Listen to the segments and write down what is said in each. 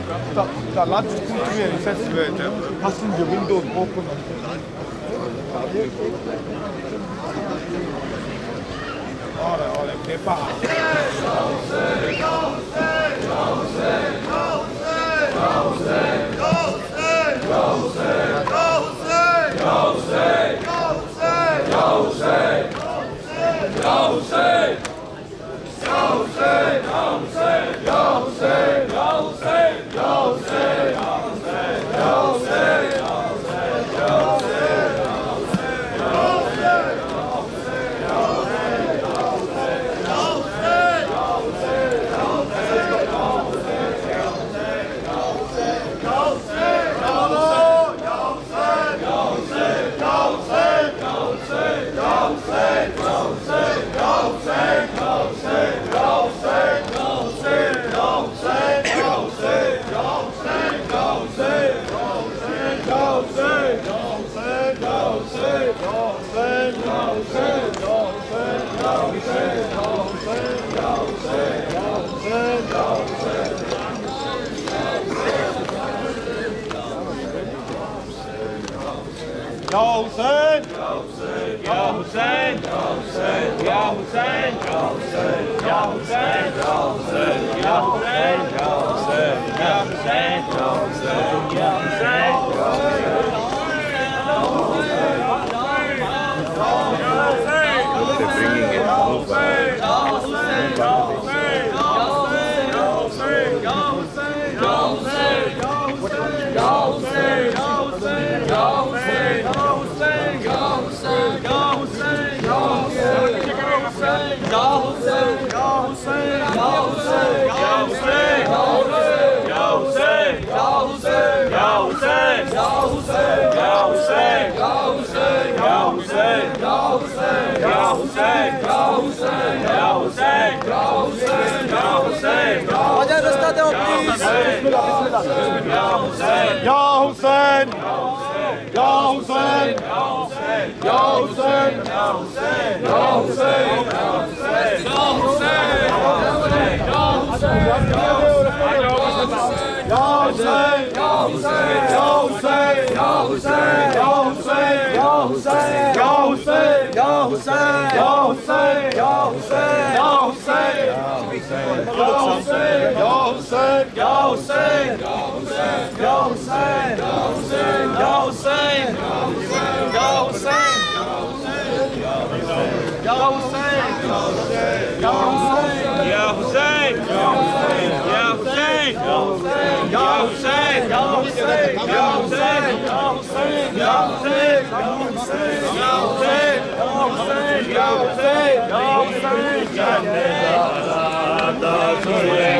The lunch is good to me, he says passenger windows open. Alright, prepara.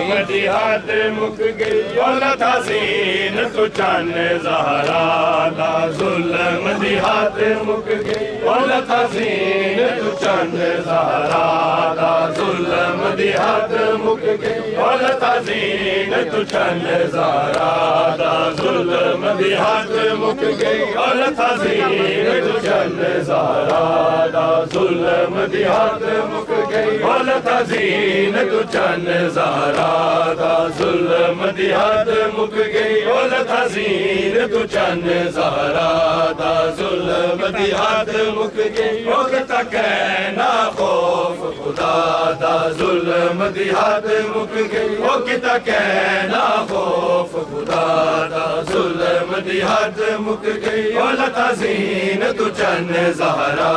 मदीहात मुक गई औलत हसीन तू चन ज़हरा दा ज़ुल्म मदीहात मुक गई औलत हसीन तू चन ज़हरा दा ज़ुल्म मदीहात मुक गई औलत हसीन तू चन ज़हरा दा ज़ुल्म मदीहात मुक गई औलत हसीन तू चन ज़हरा दा ज़ुल्म मदीहात मुक गई औलत हसीन तू चन ज़हरा दा ज़ुल्म मदीहात मुक गई औलत हसीन तू चन ज़हरा दा ज़ुल्म मदीहात मुक गई औलत कहना खौफ खुदा दा ज़ुल्म मदीहात मुक गई ओ किता कहना खौफ खुदा दा ज़ुल्म मदीहात मुक गई औलत हसीन तू चन ज़हरा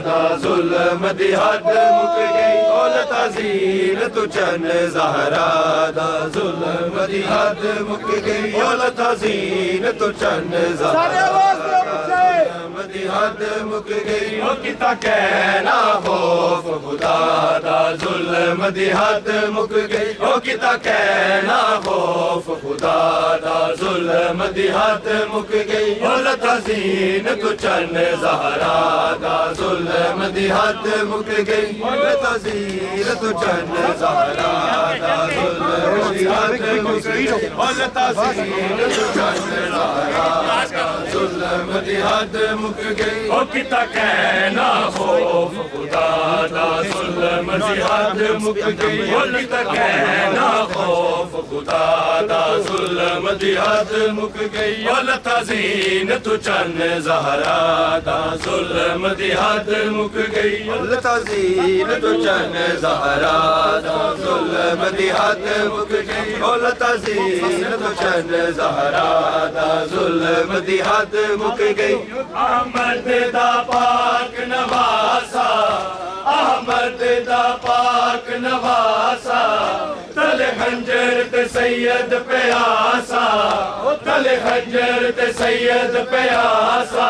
दा ज़ुल्म मदीहात मुक गई औलत हसीन तू चन ज़हरा दा ज़ुल्म मदीहात मुक गई औलत हसीन तू चन ज़हरा मदीहात मुक गई ओ किता कहना खौफ खुदा दा ज़ुल्म मदीहात मुक गई ओ किता कहना खौफ खुदा दा जुल्म दी हद मुक गई लता ज़ीन तू चन ज़हरा दा जुल्म दी हद मुक गई लता ज़ीन तू चन ज़हरा दा जुल्म दी हद मुक गई लता ज़ीन तू चन ज़हरा दा जुल्म दी हद मुक गई ओ किता कहना खौफ खुदा दा जुल्म दी हद मुक गई ओ किता कहना खौफ खुदा दा जुल्म दी हद मुक गई ओ लता ज़ीन तू चन ज़हरा दा जुल्म दी हद मुक गई लता ज़ीन तू चन ज़हरा दा जुल्म दी हद मुक गई ओ लता ज़ीन तू चन ज़हरा दा जुल्म दी हद मुक गई अहमद दा पाक नवासा अहमद दा पाक नवासा तले खंजर ते सैयद प्यासा तले खंजर ते सैयद प्यासा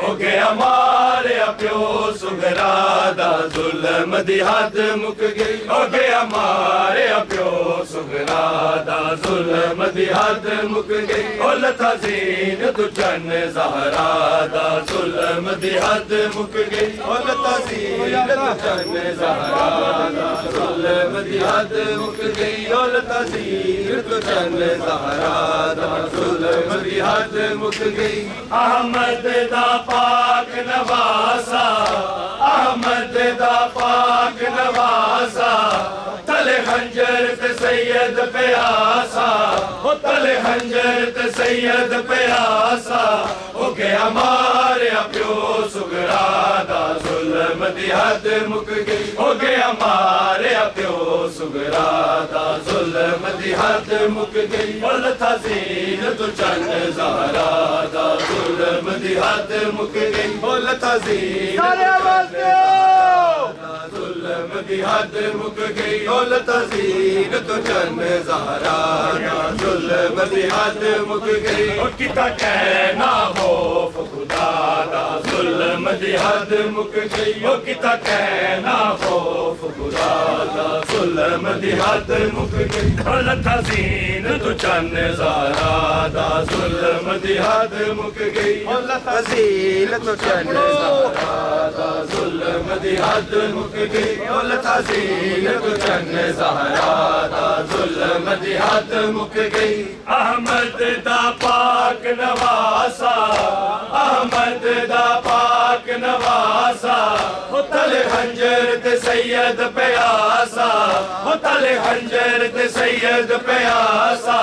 हो गया मारे प्यो सुगरा दा जुल्म दी हद मुक गई हो गया मारे प्यो सुगरा दा जुल्म दी हद मुक गई ओ लता ज़ीन तू चन ज़हरा दा जुल्म दी हद मुक गई ओ लता ज़ीन तू चन ज़हरा दा जुल्म दी हद मुक गई ओ लता ज़ीन तू चन ज़हरा दा जुल्म दी हद मुक गई अहमद दा पाक नवासा अहमद दा पाक नवासा तले खंजर ते सैयद प्यासा तले खंजर ते सैयद प्यासा हो गया मारे प्यो सुगरा दा जुल्म दी हद मुक गई हो गया मारे प्यो सुगरा दा जुल्म दी हद मुक गई ओ लता ज़ीन तू चन ज़हरा दा जुल्म दी हद मुक गई ओ लता ज़ीन जुल्म दी हद मुक गई ओ लता ज़ीन तू चन ज़हरा दा जुल्म दी हद मुक गई ओ किता कहना खौफ खुदा दा जुल्म दी हद मुक गई ओ किता कहना खौफ खुदा दा जुल्म दी हद मुक गई ओ लता ज़ीन तू चन ज़हरा दा जुल्म दी हद मुक गई ओ लता ज़ीन तू चन ज़हरा दा जुल्म दी हद मुक गई ओ लता ज़ीन तू चन ज़हरा दा जुल्म दी हद मुक गई अहमद दा पाक नवासा अहमद दा पाक नवासा तले खंजर ते सैयद प्यासा तले खंजर ते सैयद प्यासा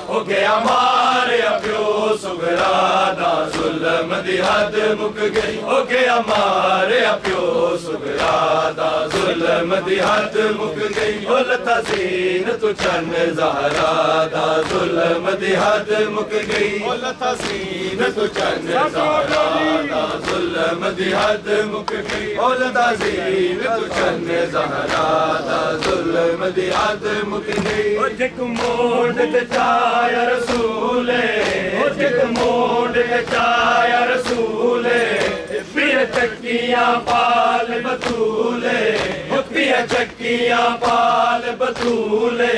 हो गया मारे प्यो सुगरा दा जुल्म दी हद मुक गई हो गया मारे प्यो सुगरा दा जुल्म दी हद मुक गई ओ लता ज़ीन तू चन ज़हरा दा जुल्म दी हद मुक गई ओ लता ज़ीन तू चन ज़हरा दा जुल्म दी हद मुक गई ओ लता ज़ीन तू चन ज़हरा दा जुल्म दी हद मुक गई ओ जिक मोड़ ते चाया रसूले ओ जिक मोड़ ते चाया रसूले पिया चक्कियां पाल बतूले पिया चक्कियां पाल बतूले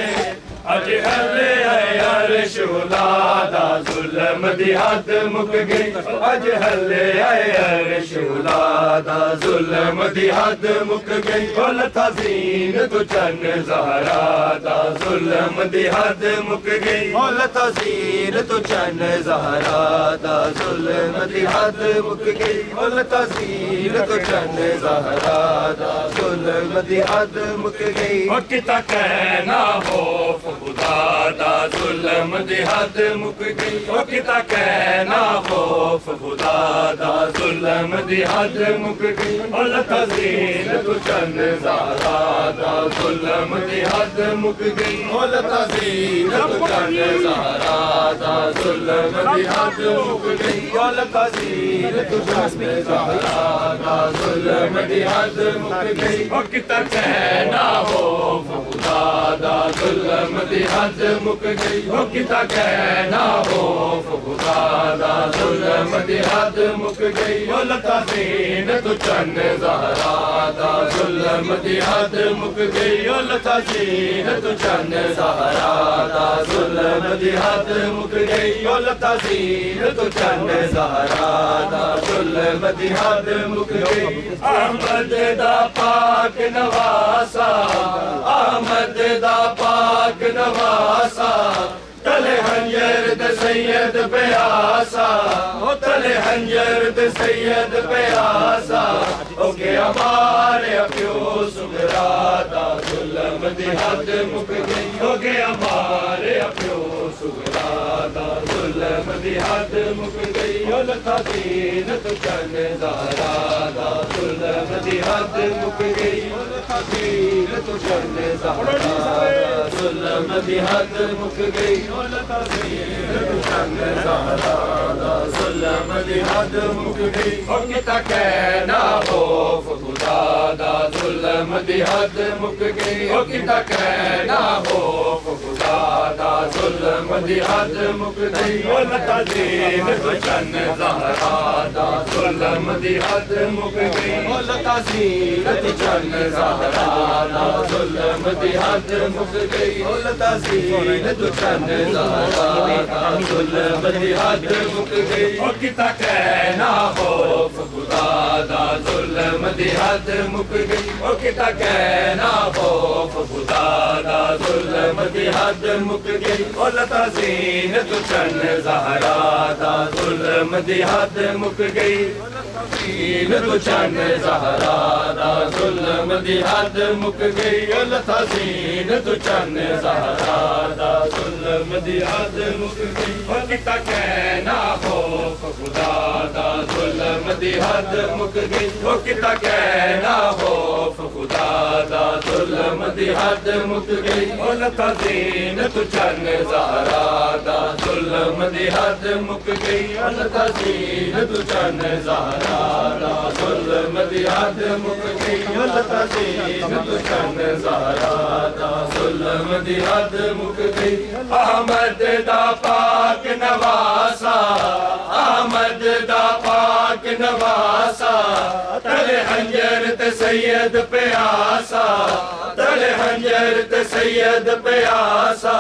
अज हले अर्श उलादा जुल्म दी हद मुक गई अज हले अर्श उलादा जुल्म दी हद मुक गई ओ लता ज़ीन तू चन ज़हरा दा जुल्म दी हद मुक गई ओ लता ज़ीन तू चन ज़हरा दा जुल्म दी हद मुक गई ओ लता ज़ीन तू चन ज़हरा दा जुल्म दी हद मुक गई ओ किता कहना खौफ खुदा दा जुल्म दी हद मुक गई ओ किता कहना खौफ खुदा दा जुल्म दी हद मुक गई ओ लता ज़ीन तू चन ज़हरा दा जुल्म दी हद मुक गई ओ लता ज़ीन तू चन ज़हरा दा जुल्म दी हद मुक गई ओ लता ज़ीन तू चन ज़हरा दा जुल्म दी हद मुक गई ओ किता कहना खौफ खुदा दा जुल्म दी हद मुक गई ओ किता कहना खौफ खुदा दा जुल्म दी हद मुक गई ओ लता ज़ीन तू चन ज़हरा दा जुल्म दी हद मुक गई ओ लता ज़ीन तू चन ज़हरा दा जुल्म दी हद मुक गई गई ओ लता ज़ीन तू चंद ज़हरा दा ज़ुल्म दी हद मुक गई अहमद दा पाक नवासा अहमद दा पाक नवासा तले हंजर दे सैयद प्यासा ओ तले हंजर दे सैयद प्यासा ओ के हमारे प्यो सुगरा दा ज़ुल्म दी हद मुक गई ओ के हमारे प्यो सुगरा दा ज़ुल्म दी हद मुक गई ओ लता ज़ीन तू चंद ज़हरा दा ज़ुल्म दी हद मुक गई ओ लता ज़ीन तू चंद ज़हरा दा ज़ुल्म दी हद मुक गई ओ लता ज़ीन तू चंद ज़हरा दा ज़ुल्म दी हद मुक गई ओ किता कहना खौफ खुदा दा ज़ुल्म दी हद मुक गई ओ किता कहना खौफ खुदा दा ज़ुल्म दी हद मुक गई ओ लता ज़ीन तू चंद ज़हरा दा ज़ुल्म दी हद मुक गई ओ लता ज़ीन तू चंद ज़हरा दा ज़ुल्म दी हद मुक गई ओ लता ज़ीन तू चंद ज़हरा दा ज़ुल्म दी हद मुक गई ओ किता कहना खौफ खुदा दा ज़ुल्म दी हद मुक गई ओ किता कहना खौफ खुदा दा ज़ुल्म दी हद मुक गई ओ लता ज़ीन तू चंद ज़हरा दा ज़ुल्म दी हद मुक गई ज़ीन तू चंद ज़हरा दा ज़ुल्म दी हद मुक गई ओ लता ज़ीन तू चंद ज़हरा दा ज़ुल्म दी हद मुक गई ओ किता कहना खौफ खुदा दा ज़ुल्म दी हद मुक गई ओ किता कहना खौफ खुदा दा ज़ुल्म दी हद मुक गई ओ लता ज़ीन तू चंद ज़हरा दा ज़ुल्म दी हद मुक गई ओ लता ज़ीन तू चंद ज़हरा दा ज़ुल्म दी हद मुक गई ओ लता ज़ीन तू चंद ज़हरा दा ज़ुल्म दी हद मुक गई अहमद दा पाक नवासा अहमद दा पाक नवासा तले हंजर ते सैयद प्यासा तले हंजर ते सैयद प्यासा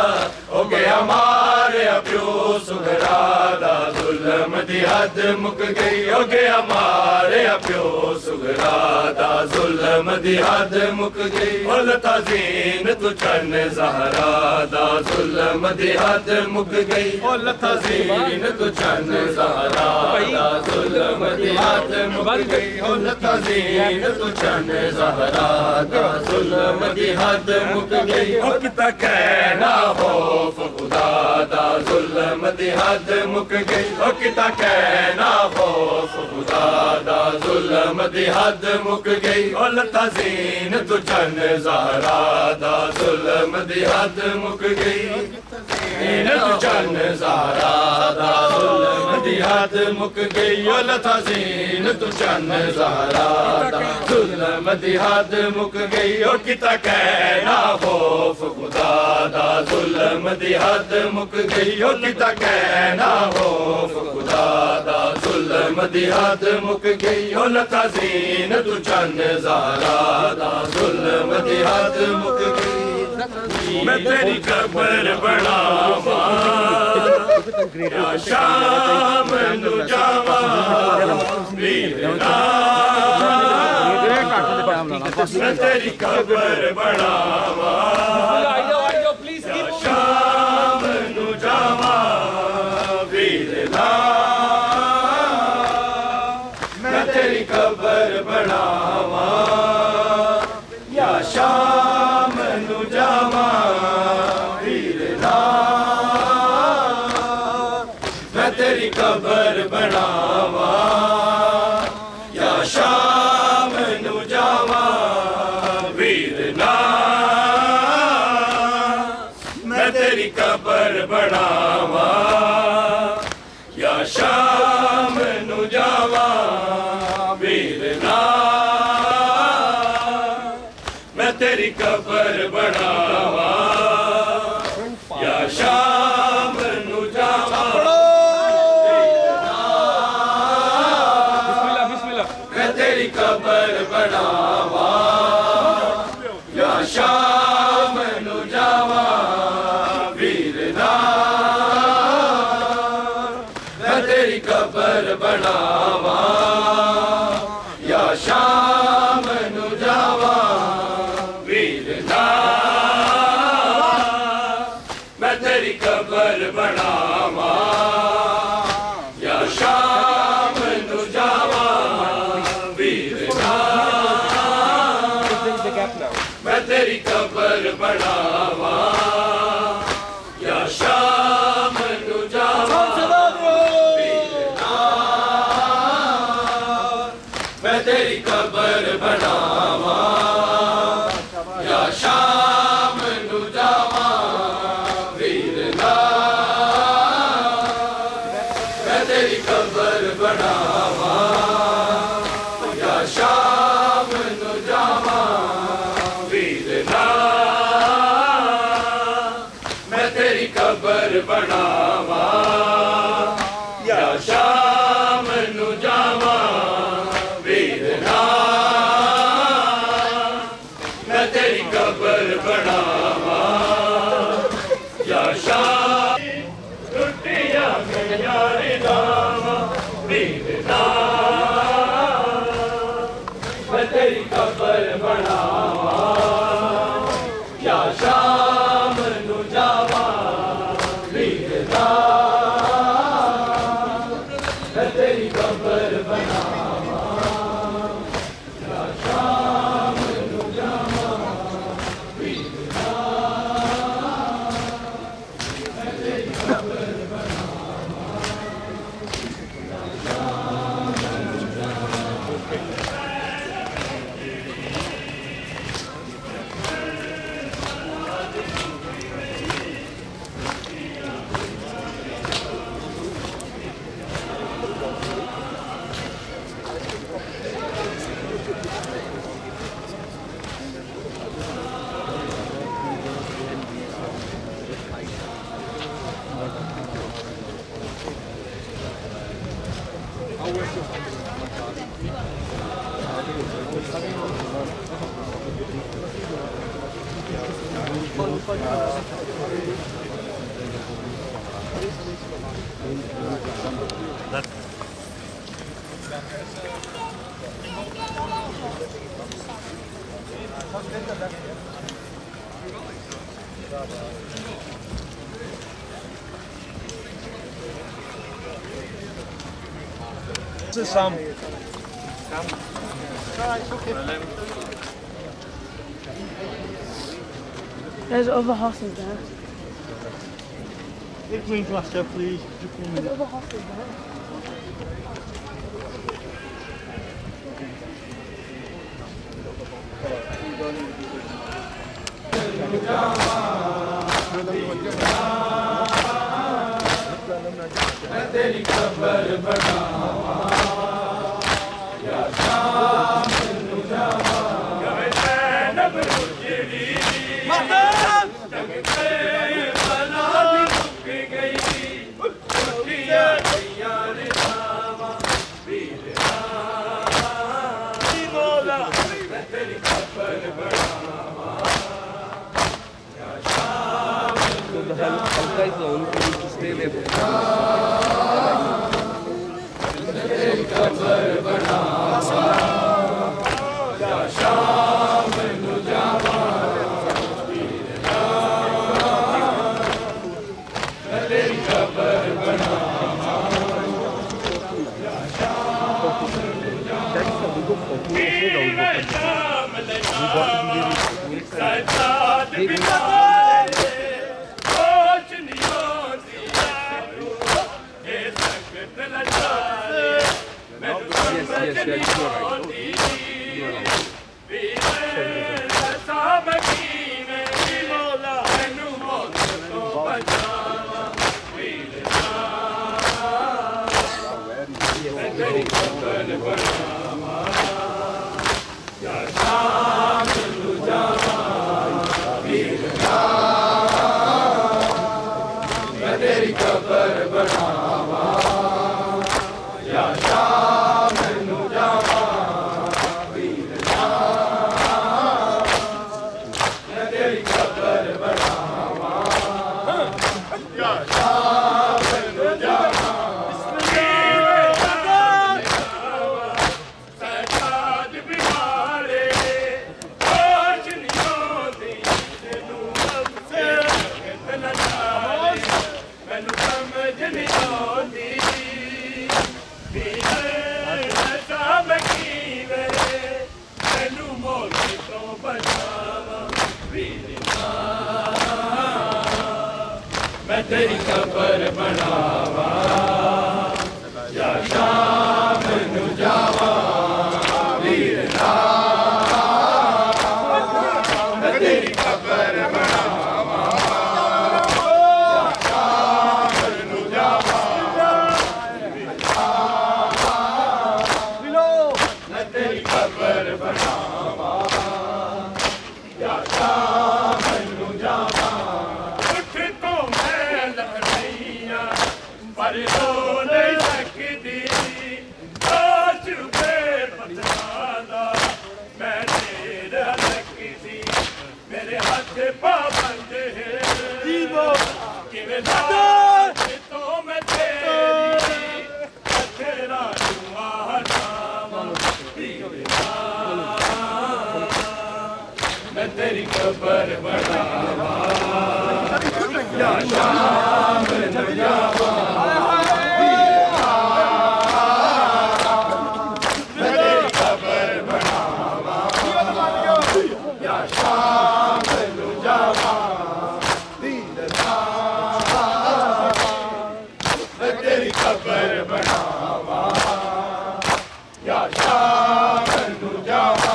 ओ के हमारे प्यो सुगरा दा ज़ुल्म दी हद मुक गई ओ के हमारे प्यो सुगरा दा ज़ुल्म दी हद मुक गई ओ लता ज़ीन तू चंद ज़हरा दा ज़ुल्म दी हद मुक गई ओ लता ज़ीन तू चंद ज़हरा दा ज़ुल्म दी हद मुक गई ओ लता ज़ीन तू चंद ज़हरा दा ज़ुल्म दी हद मुक गई ओ किता कहना खौफ खुदा दा ज़ुल्म दी हद मुक गई ओ किता कहना खौफ खुदा दा ज़ुल्म दी हद मुक गई ओ लता ज़ीन तू चंद ज़हरा दा ज़ुल्म दी हद मुक गई ज़ीन तू चंद ज़हरा दा ज़ुल्म दी हद मुक गई ओ लता ज़ीन तू चंद ज़हरा दा ज़ुल्म दी हद मुक गई ओ किता कहना खौफ खुदा दा ज़ुल्म दी हद मुक गई ओ किता कहना खौफ खुदा दा ज़ुल्म दी हद मुक गई ओ लता ज़ीन तू चंद ज़हरा दा ज़ुल्म दी हद मुक गई मैं तेरी कब्र बनावा या शाम नू जावा वीरना मैं तेरी कब्र बनावा या शाम नू जावा वीरना मैं तेरी कब्र बनावा या शाम नू जावा वीरना मैं तेरी कब्र बनावा या शाम नू जावा वीरना मैं तेरी कब्र बनावा या शाम नू जावा वीरना मैं तेरी कब्र बनावा या शाम नू जावा वीरना कबर बनावा या शाम नु जावा वीर ना मैं तेरी कबर बनावा या शाम नु जावा वीर ना मैं तेरी कबर बनावा या शाम नु जावा मैं तेरी कबर बनावा या शाम नु जावा वीर ना मैं तेरी कबर बनावा या शाम नु जावा वीर ना मैं तेरी कबर बनावा या शाम नु जावा वीर ना मैं तेरी कबर बनावा या शाम टुटिया यारी दावा वीर ना मैं तेरी कबर बनावा या शाम नु जावा वीर ना मैं तेरी कबर बनावा या शाम नु जावा वीर ना मैं तेरी कबर बनावा या शाम नु जावा This is some. There's other horses there. Take me faster, please. There's other horses there. मैं तेरी कबर बनावा या शाम नु जावा गवे नब उजड़ी जग पे बना रुक गई उठिया यार नावा वीर ना मैं तेरी कबर बनावा या शाम नु तेरी कबर बनावा या शाम नु जावा वीर ना मैं तेरी कबर बनावा या शाम नु जावा शाम लगावा सजाद बिना तेरी कबर बनावा या शाम नु जावा वीर ना मैं तेरी कबर बनावा या शाम नु जावा पर रो नहीं सकती चुपे पतवादा मैं तेरे हलकी थी मेरे हाथ पाबंद है कि मैं तो मैं तेरी तेरा मैं तेरी कब्र बनावा या शाम नजावा मैं तेरी कब्र बनावा या शाम नजावा मैं तेरी कब्र बनावा या शाम नजावा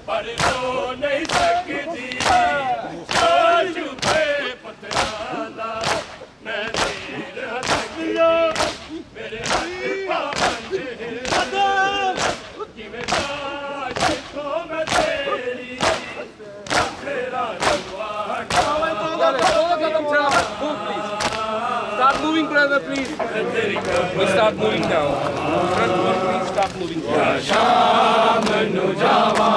पर रो नहीं सकती चुपे पतवादा मैं तेरे हलकी मेरे हाथ पाबंद है कि मैं तो मैं तेरी तेरा Start moving, brother, please. We start moving now. Please start moving. या शाम नुजावा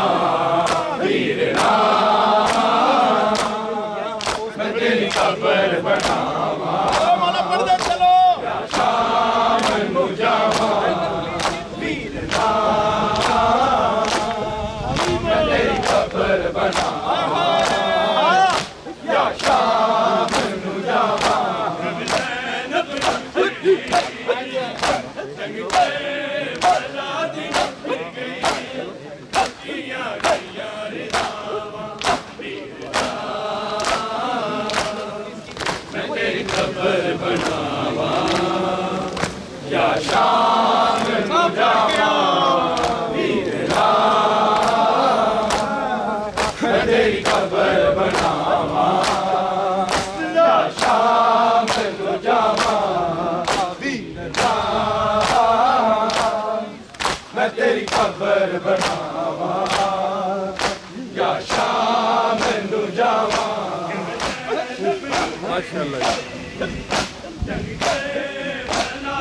वीरना मैं तेरी कब्र बनावा या शाम नुजावा वीरना मैं तेरी कब्र बनावा या शाम नुजावा बनावा या शाम नुजावा वीरना मैं तेरी कब्र बनावा या शाम नुजावा वीरना मैं तेरी कब्र बनावा या शाम नुजावा Mashallah.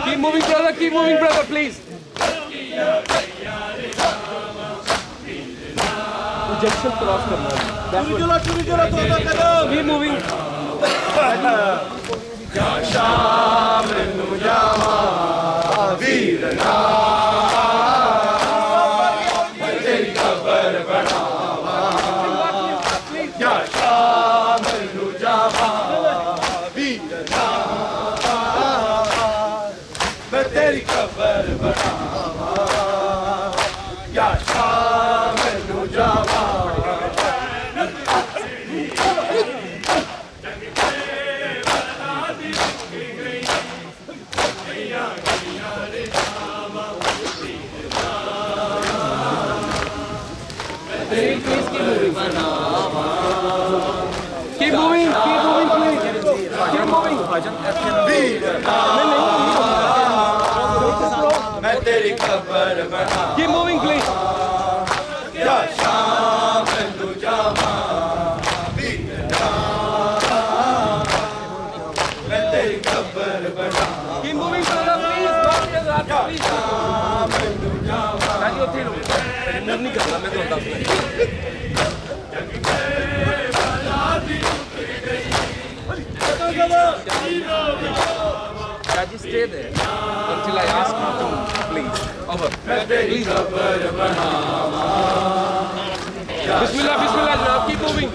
Keep moving, brother, please. Junction cross करना है. Keep moving. या शाम नुजावा वीरना मैं तेरी कब्र बनावा या शाम नुजावा वीरना मैं तेरी कब्र बनावा या शाम नुजावा Keep moving, please. Keep moving. मैं तेरी कब्र बना Keep moving, please. या शाम नुजावा वीरना मैं तेरी कब्र बना Keep moving, brother, please. Please. शाम नुजावा नहीं करना मैं तो Just stay there until I ask you to please. Over. Please. Bismillah, Bismillah, now keep moving.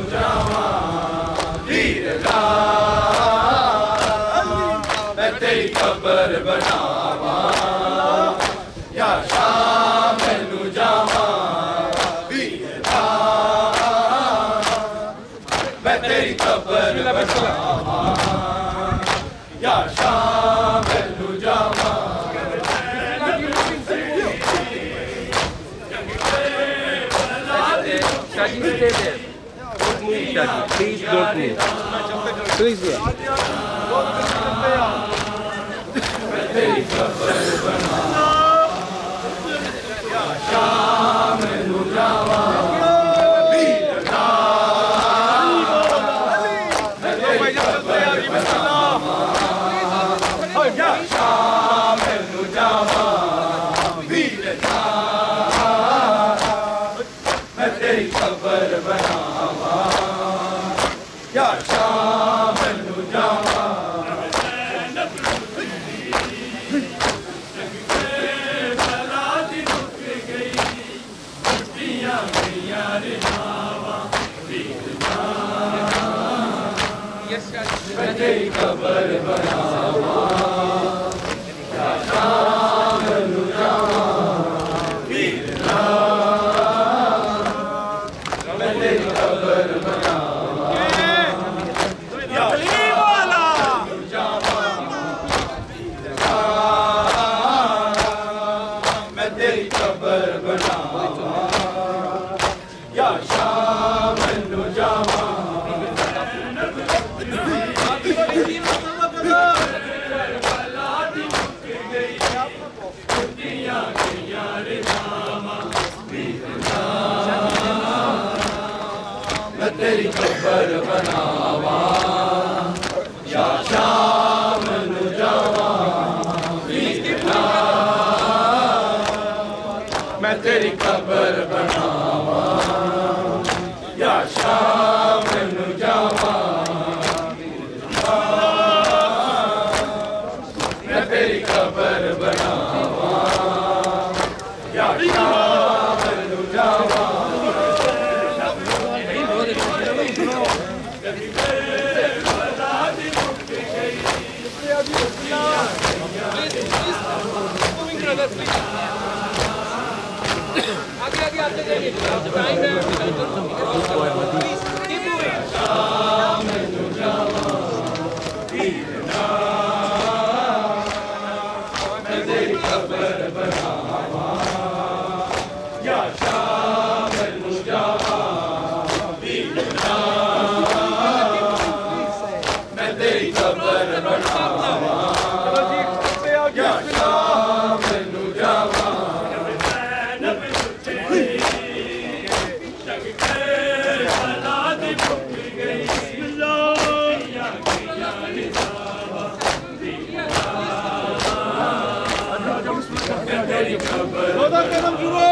मैं तेरी कब्र बनावा या शाम नुजावा वीरना मैं तेरी कब्र बनावा या शाम नुजावा Shaji, stay there. Don't move, Shaji. Please don't move. Please, yeah. तेरी कब्र बनावा या शाम नुजावा वीरना मैं तेरी कब्र मैं तेरी कबर बनावा या शाम नू जावा वीरना मैं तेरी कबर बनावा या वाला जावा वीरना मैं तेरी कबर बनावा या शाम नू जावा मैं तेरी कबर बनावा या शाम नू जावा वीरना मैं तेरी कबर बनावा या शाम नू जावा मैं तेरी कबर बनावा या शाम नू जावा आगे जाइए टाइम है प्लीज कीप मूविंग शाम नू जावा वीरना मैं तेरी कबर बनावा या शाम नू जावा वीरना मैं तेरी कबर बनावा या शाम नू जावा रोदा कदम जुड़ो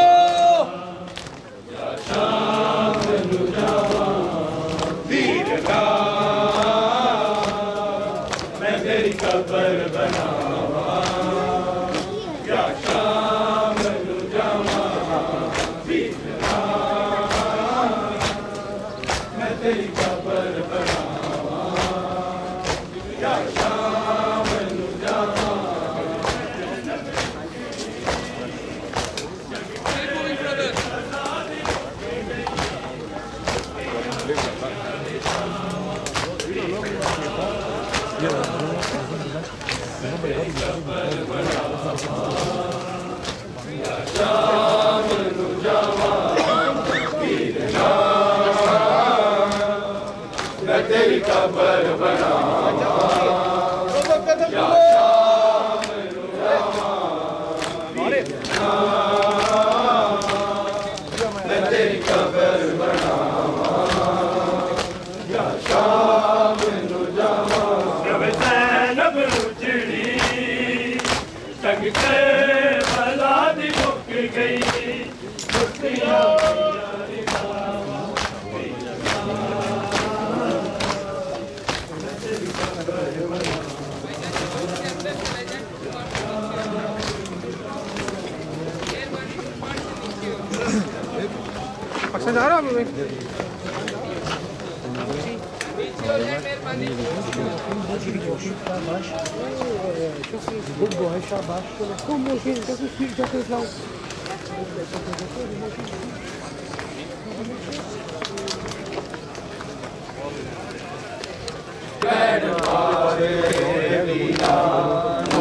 या शाम नू जावा वीरना मैं तेरी कबर बनावा या शाम नू जावा वीरना मैं तेरी कबर बनावा या शाम नू जावा शाम नू जावा वीरना मैं तेरी कबर बनावा या शाम नू जावा वीरना मैं तेरी कबर बनावा या शाम नू जावा ज़ैनब उजड़ी संग के भला दी मुक गई मुक्तियां अक्सर जा रहा हूँ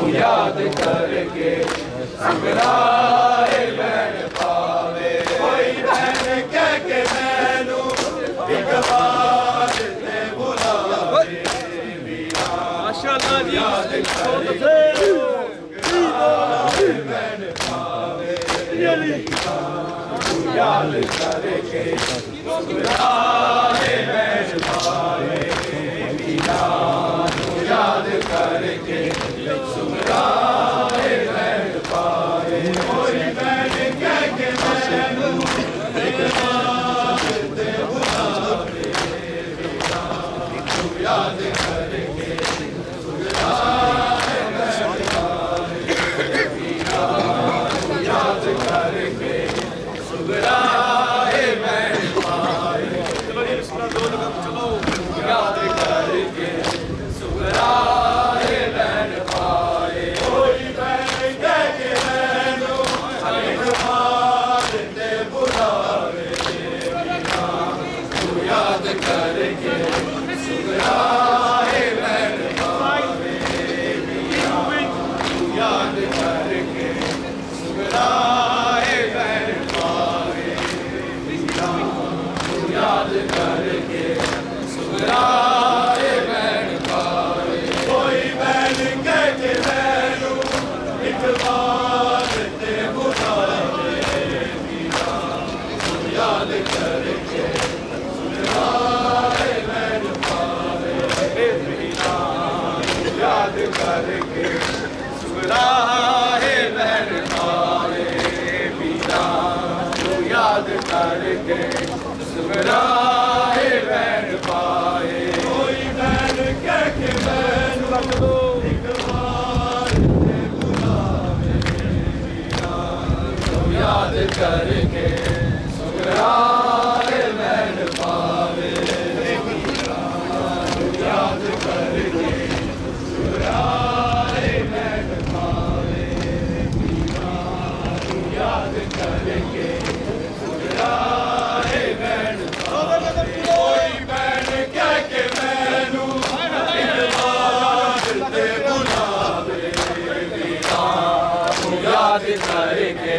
याद करके संगलाए बैठ पावे कोई बहन कह के मैनू एक बात ने बुलावे माशाअल्लाह जी याद करके बैठ पावे याद करके संगलाए बैठ पावे याद करके सुमराए बैठ पाए कोई बैठ कह के मैनू एक बात दे बुलावे याद करके सुमराए बैठ पाए याद करके सुमराए बैठ पाए याद करके करके सुगराहे बहन पावे वीरा याद करके सुगराहे बहन पाए कोई बहन कह के बहन एक बार बुलावे वीरा याद करके सुगराहे बहन पावे वीरा याद करके सुगराहे बहन पावे वीरा याद करके सुगराहे बहन पावे कोई बहन कह के मैनू एक बार ते बुलावे वीरा याद करके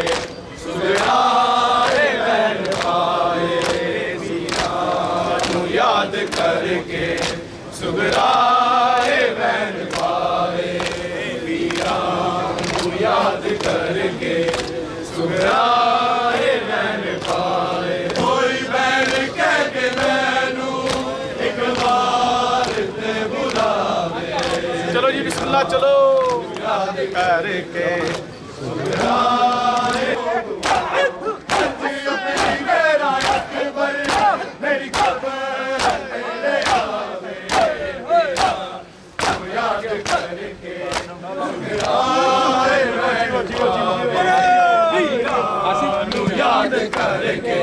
सुगराहे बहन पाए वीरा याद करके सुगराहे बहन पाए वीरा याद करके सुगराहे बहन पाए कोई बहन कह के मैनू एक बार ते बुलावे चलो जी बिस्मिल्लाह चलो याद करके सुगराहे मेरा अकबर मेरी खबर ले आवे याद करके सुगराहे बहन पावे याद करके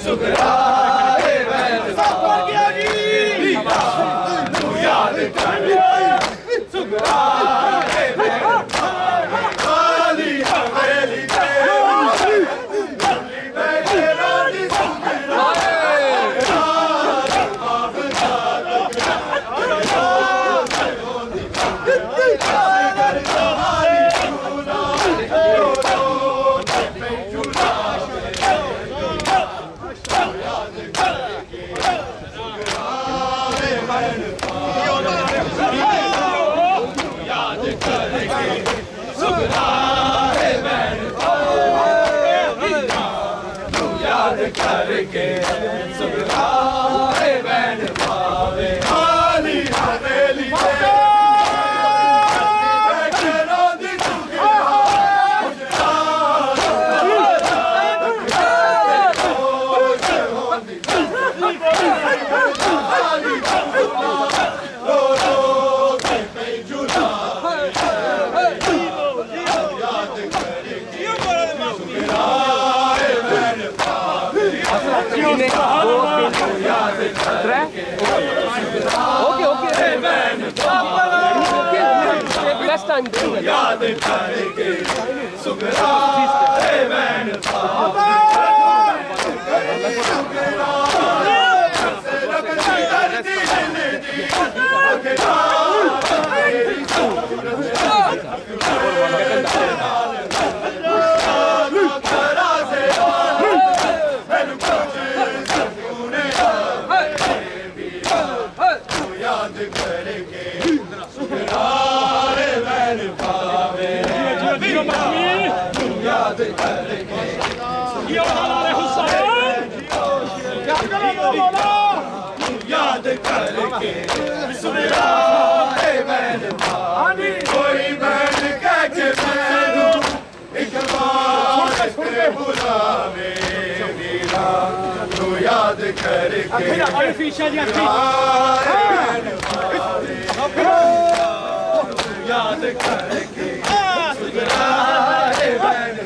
सुगराहे बहन पावे याद करके सुगराहे बहन पावे काली हवेली करके सुगराहे बहन पावे काली हवेली Last time याद करके सुगराहे बहन पावे याद करके सुगराहे बहन पावे याद करके याद करके सुगराहे बहन पावे कोई बहन कह के मैनू एक बार ते बुलावे वीरा याद करके याद करके सुगराहे बहन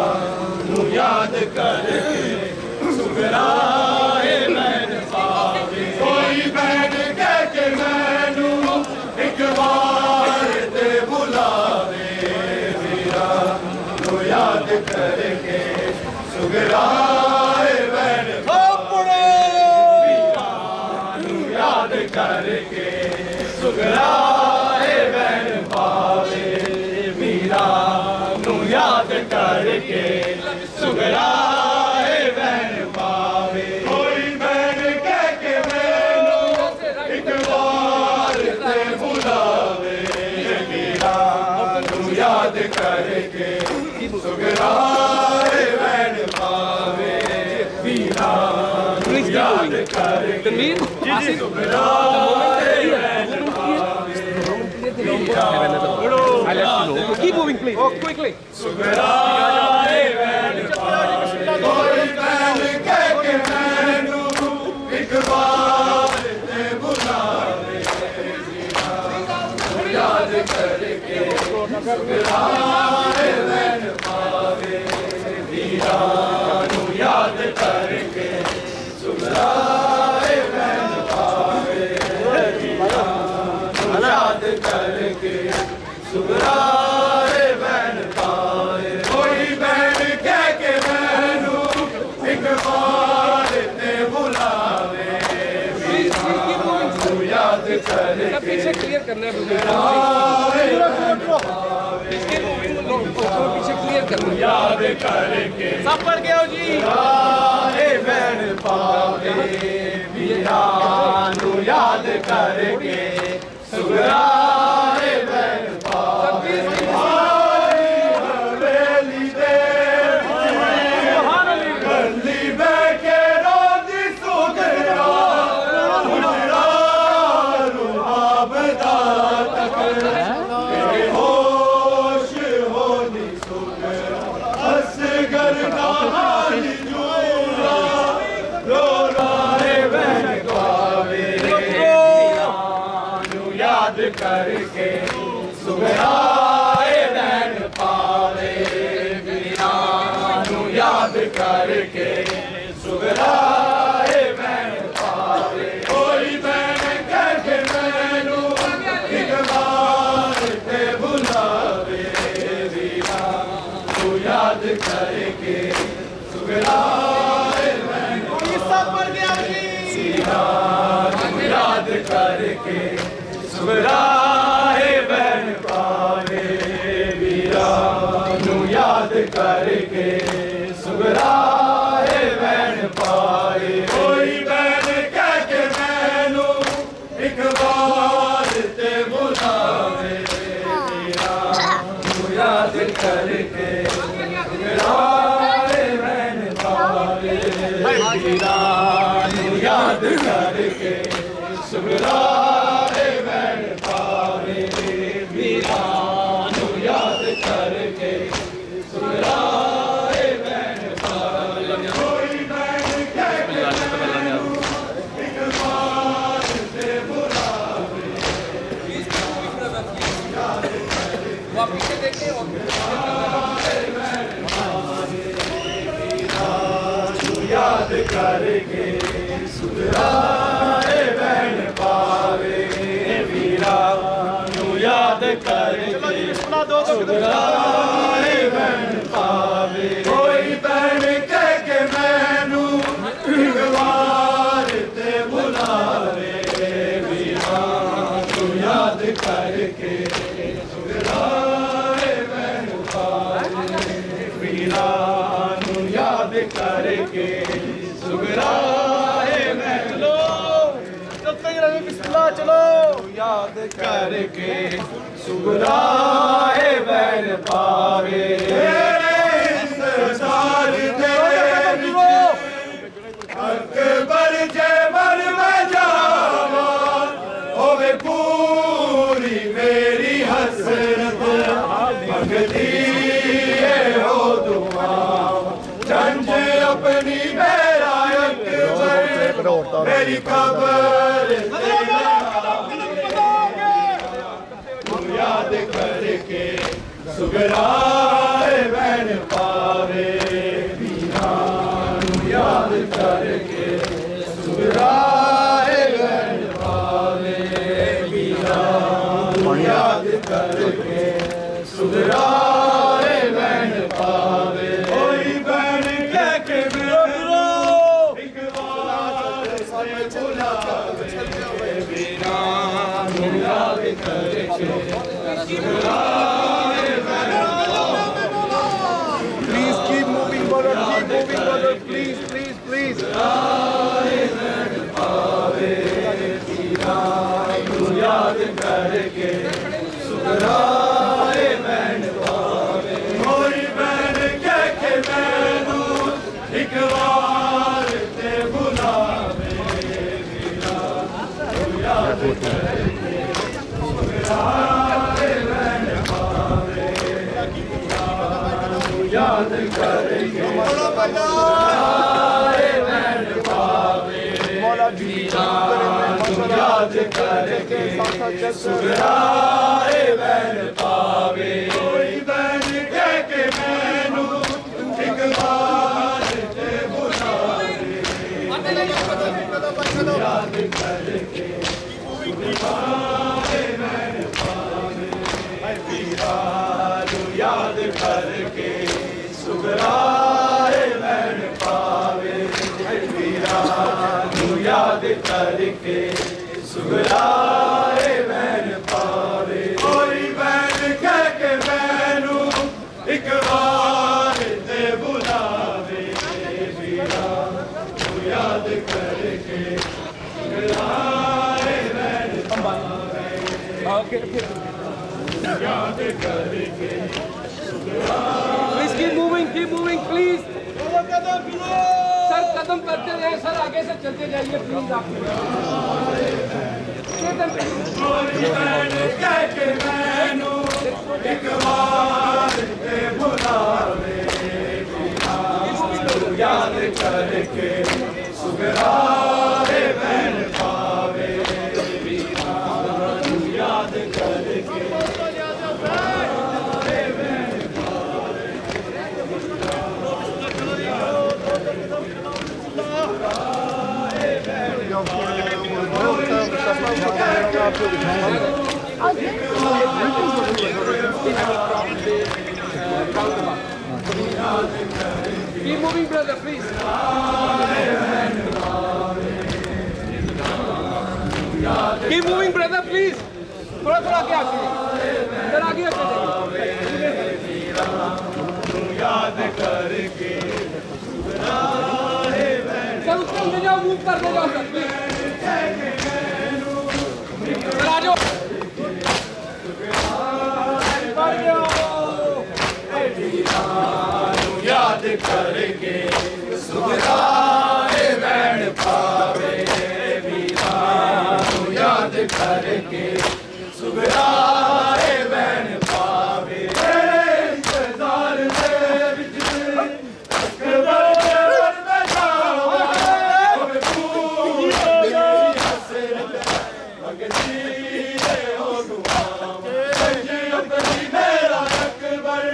याद करके सुगराए मैन पावे कोई बहन कह के मैनू एक बार ते बुलावे वीरा नु याद करके सुगराए मैन पावे वीरा नु याद करके सुगराए मैन पावे वीरा नु याद करके सुगराए बहन पावे कोई बहन कह के मैनू एक बार ते बुलावे वीरा नू याद करके सुगराए बहन पावे वीरा नू याद करके सुगराए बहन पावे वीरा Keep moving, please. Oh, quickly. सुगराए बहन कोई बहन कह के मैनू एक बार ते बुलावे याद करके सुगराए बहन पावे वीरा नू याद करके सुगराए बहन पावे वीरा नू याद करके सुगराए बहन पावे कोई बहन कह के मैनू एक बार ते बुलावे तू याद करके पीछे क्लियर करना है सुगराए बहन पावे पीछे क्लियर करना है याद करके सब पढ़ गए हो जी सुगराए बहन पावे वीरा नू याद करके सुगराए बहन पावे हवेली दे गली बैठे रोजी सुगरा गुजरा रुहाबदा तक होश होनी सुगरा असगर नाल जूरा रो राए बहन पावे याद करके सुगराए बहन पावे वीरा नू याद करके सुगराए बहन पावे कोई बहन कह के मैनू एक बार ते बुलावे वीरा नू याद करके सुगराए बहन सब पढ़ गया वीरा नू याद करके सुगराए बहन पावे वीरा नू याद करके सुगराए बहन पावे कोई बहन कह के मैनू एक बार ते बुलावे वीरा नू याद करके सुगराए बहन पावे वीरा नू याद करके सुगराए बहन पावे वीरा नू याद करके सुगराए बहन पावे कोई बहन कह के एक बार ते बुलावे आप पीछे देखिए याद करके सुगराए बहन पावे वीरा नू याद करके सुगराए बहन पावे कोई बहन कह के मैनू एक बार ते बुलावे वीरा नू याद करके सुगराए बहन पावे वीरानू याद करके सुगराए मैं चलो बिस्मिल्लाह चलो याद करके सुगराए बैन पावे अकबर जे मर में जावा होवे पूरी मेरी हसरत मंगती हो दुआ जंज अपनी मेरा अकबर मेरी खबर याद करके सुगराए बैन पावे वीरानू याद करके सुगराए बैन पावे वीरानू याद करके सुगराए बैन पावे कोई बैन कह के मिलो एक बार से बुलावे वीरानू याद करके सुगराए ban Please keep moving, brother. Keep moving, brother. Please, please, please. याद करके सुगराए बैन पावे कोई बैन कह के मैनू एक बार ते बुलावे याद करके सुगराए बैन पावे याद करके सुगराए बैन पावे याद करके सुगराए बैन पावे कोई बैन कह के मैनू एक बार ते बुलावे याद करके सुगराए बैन पावे वीरानू याद करके सुगराए बैन पावे वीरानू याद करके सुगराए बैन पावे कोई बैन कह के मैनू एक बार ते बुलावे वीरानू याद करके सुगराए बैन पावे याद करके Please keep moving, please. Sir कदम करते रहे सर आगे से चलते जाइए प्लीज आप याद करके सुगराए बैन पावे याद करके Keep moving, brother, please. Keep moving, brother, please. थोड़ा थोड़ा आगे आके इधर आगे आके याद करके सर उसको ले जाओ मूव कर ले जाओ सर प्लीज आ जाओ याद करके सुगराए बैन पावे वीरानू याद करके सुगराए बैन पावे इंतजार दे विच अकबर में जावा होवे पूरी हसरत मंगती हो दुआ संजे अपनी मेरा अकबर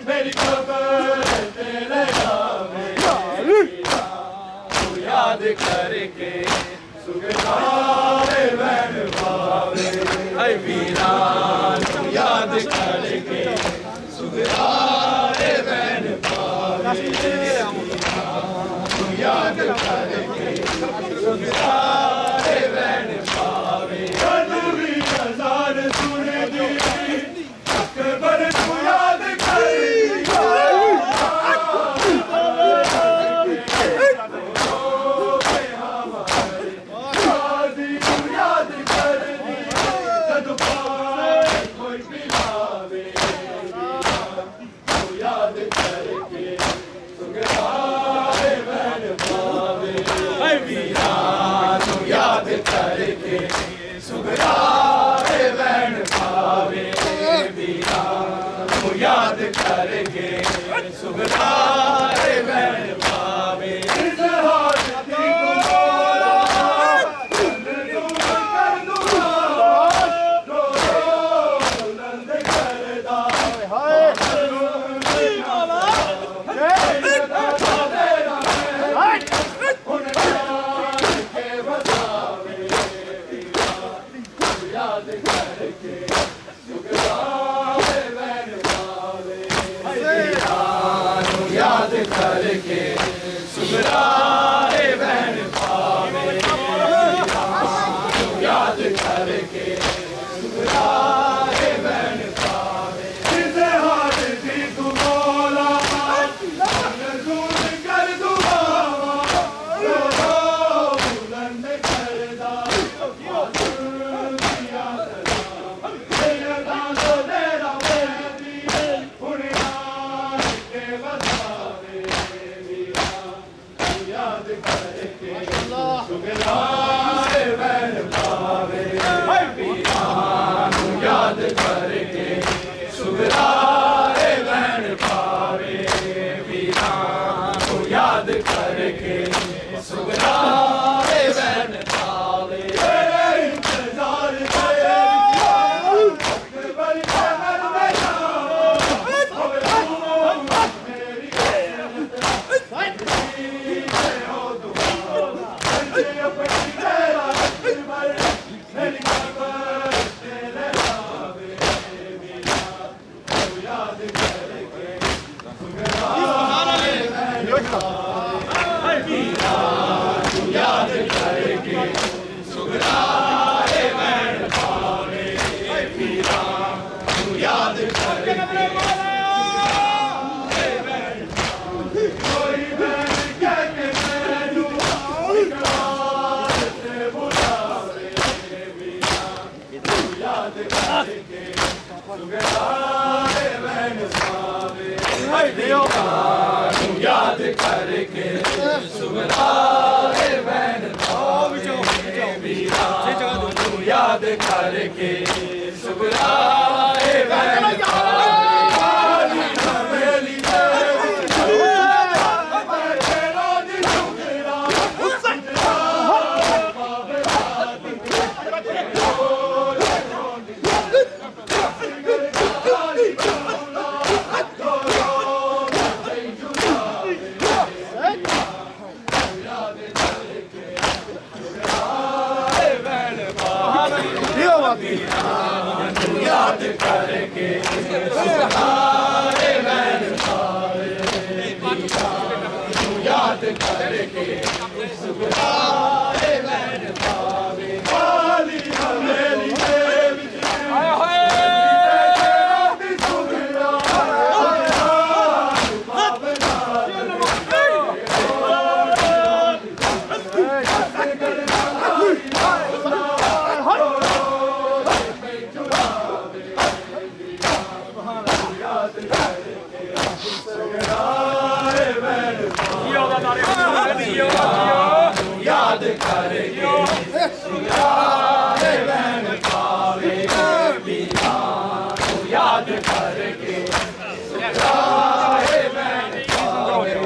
मेरी खबर तेरे नामे याद करके सुगराए बैन पावे ऐ वीरानू याद करके सुगराए बैन पावे याद करके सुगराए बैन पावे नूरी अज़ान सुन दी अकबर को याद कर सुगराए बहन पावे इजहार दी गोला कर दूंगा रो बुलंद करदा हाय याद करके सुगराए बहन पावे याद करके सुगराए बहन पावे याद करके सुगराए बहन पावे इजहार दी तू मौला नजूर कर दूंगा बुलंद करदा सुगराए बहन पावे याद करके सुगराए बहन पावे वीरान याद करके सुगराए बहन पावे इंतजार याद करके सुगराए बहन पावे वीरान याद करके कोई बहन कहके मैनू इकरार से बुलावे वीरान याद करके सुगराए बहन पावे याद करके सुगराए बहन पावे वीरान याद करके सुगराए बहन पावे मेरी याद करके सुगराए बहन पावे याद करके सुगराए बहन पावे वाली हवेली याद करके सुगराए बहन पावे याद करके सुगराए बहन पावे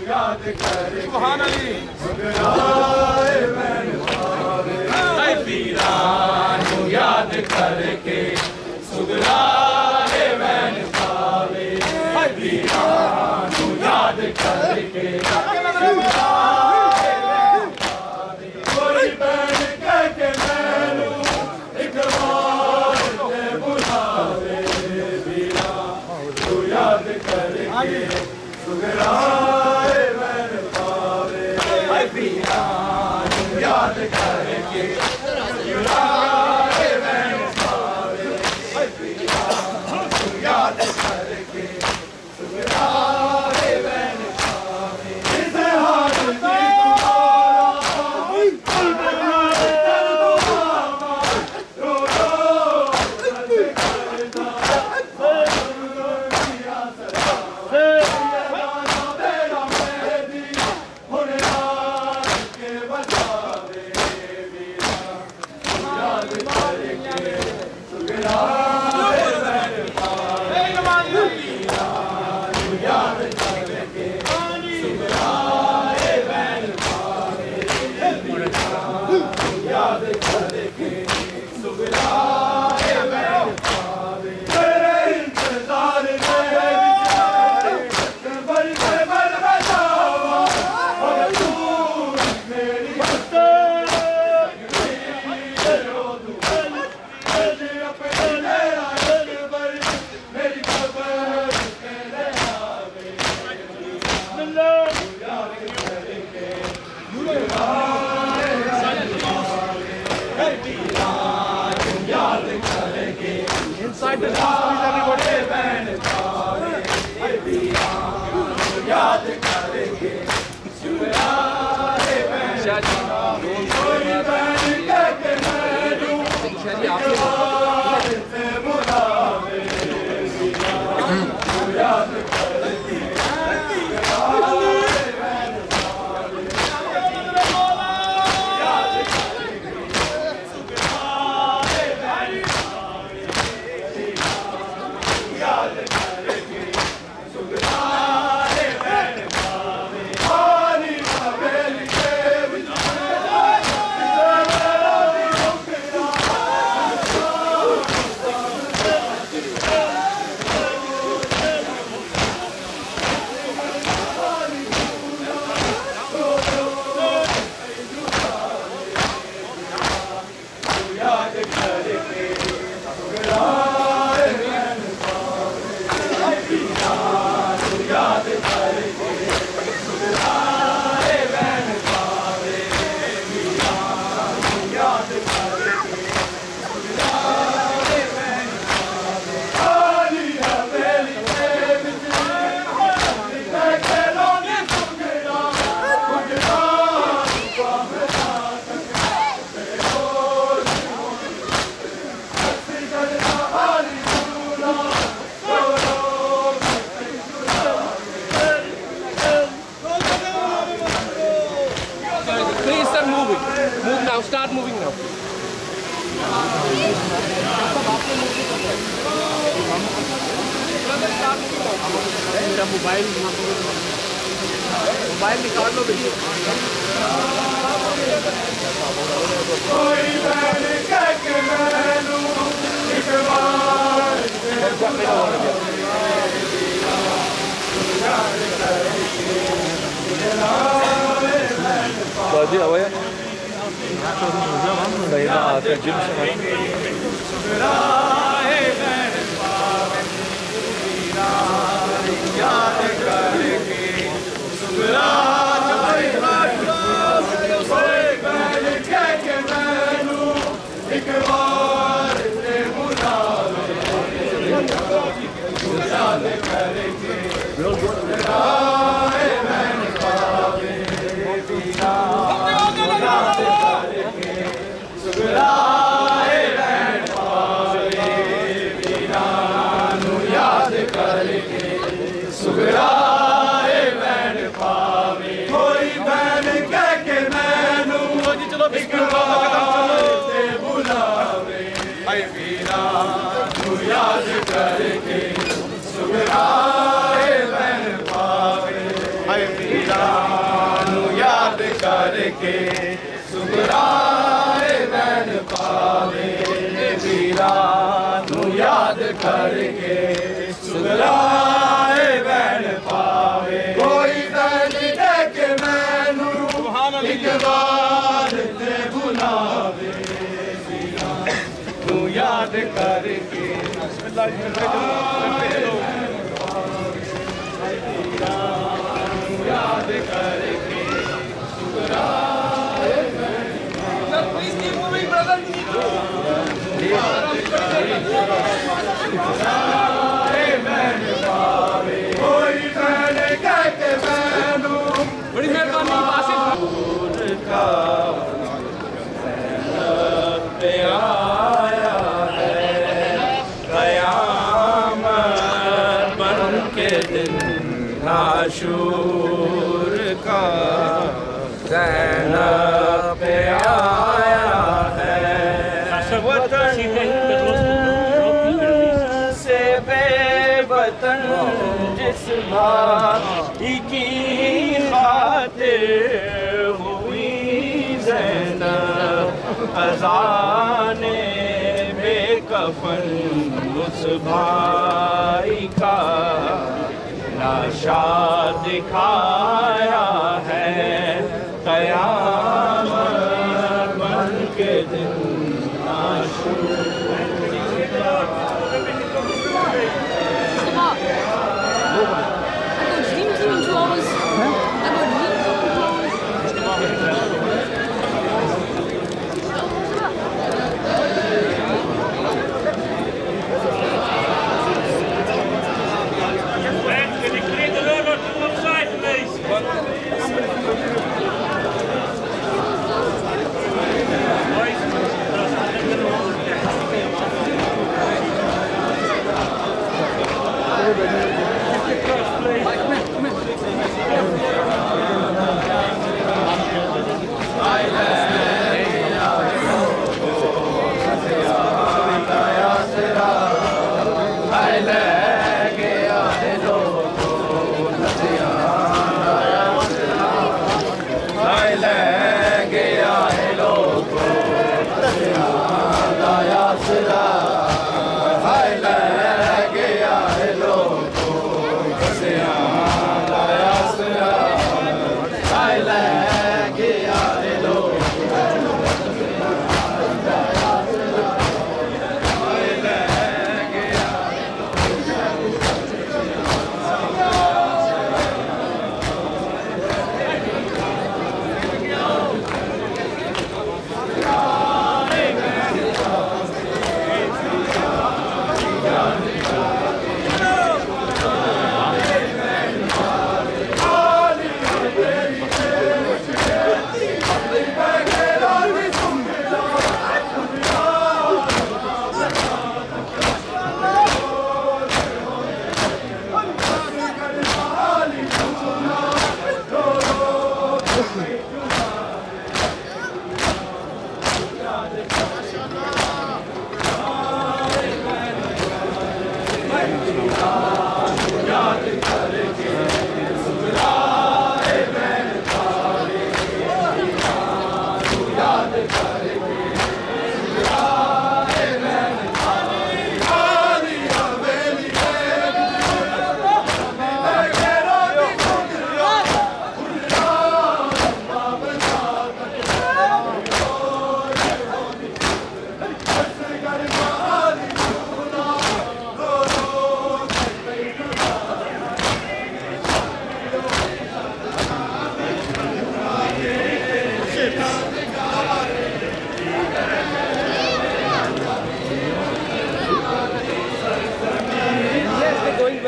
सुभान अली सुगराए बहन पावे वीरान याद करके सुगराए बहन पावे वीरान याद करके सुगराए बहन पावे कोई बहन कहके मैनू इकरार से बुलावे वीरान याद करके सुगराए बहन पावे वीरान याद करके सुगराए बहन पावे side the seats, please, everybody. Please start moving. Move now. Start moving now. मेरा मोबाइल निकाल लो भैया Hadi havaya. Dayına afiyet याद करके सुगराए बैन पावे कोई बैन देखे मैनू एक बार ते बुलावे तू याद करके याद करके सुगराए Please keep moving, brother. बड़ी मेहरबानी पे आया है क़यामत बन के दिन आशूर का ज़ैनब पे आया है वतन से बेवतन जिस भाई की खातिर हुई ज़ैनब ख़ज़ाने बेकफन उस भाई का लाशा दिखाया है क़यामत बन के दिन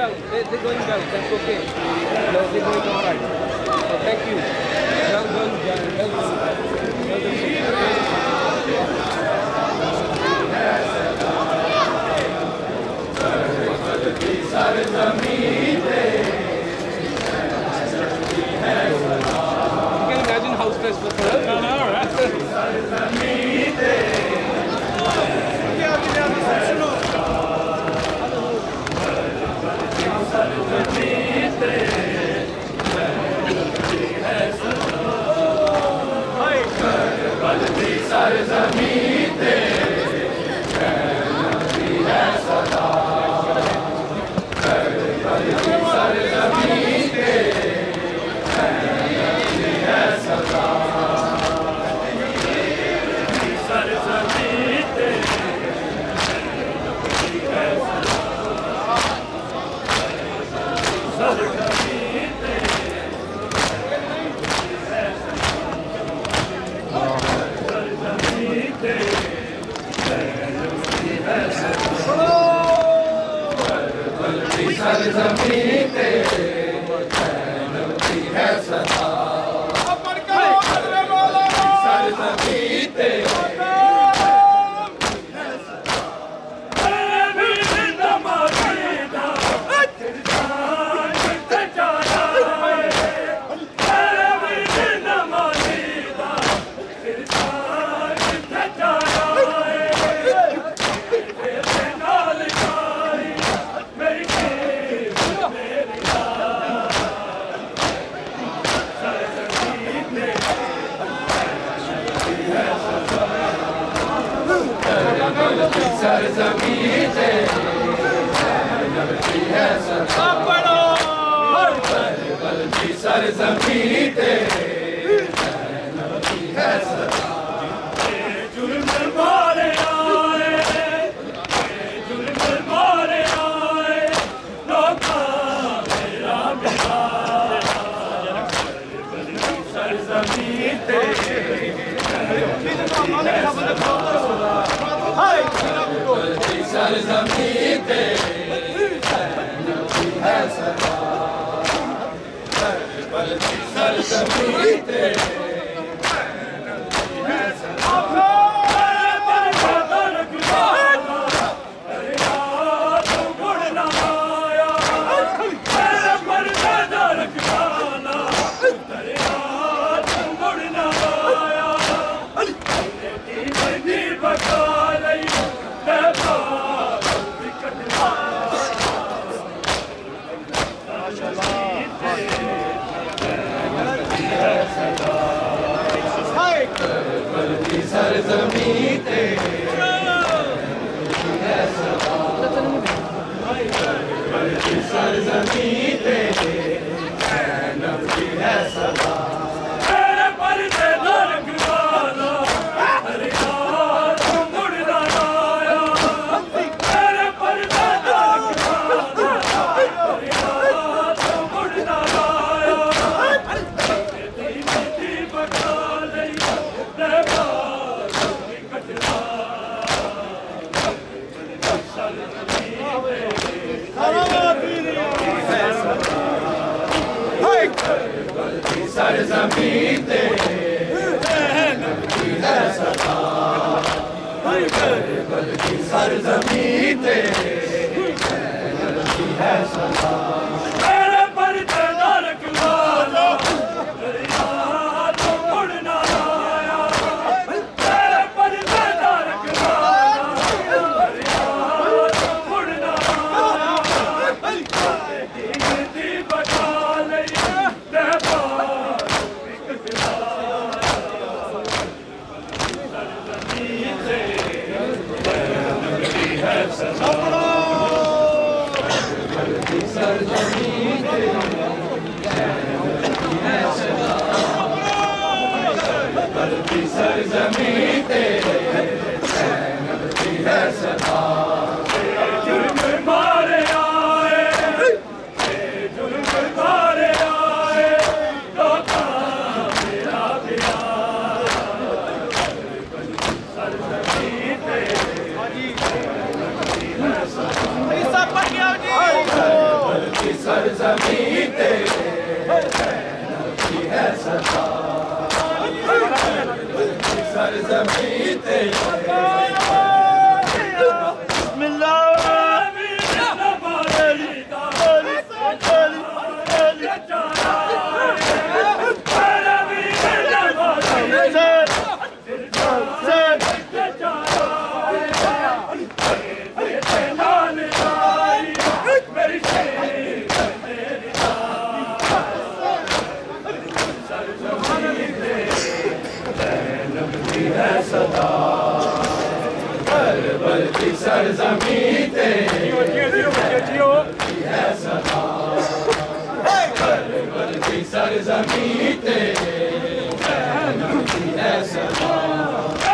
well. They're going well. That's okay. No, they're going all right. So thank you. Well done, Jan. Well done. Well done. You can imagine how stressful for us. सरज़मीं तेरे नबी है सदा सरज़मीं तेरे सरज़मीं तेरी है सदा करबल की सरज़मीं तेरी है सदा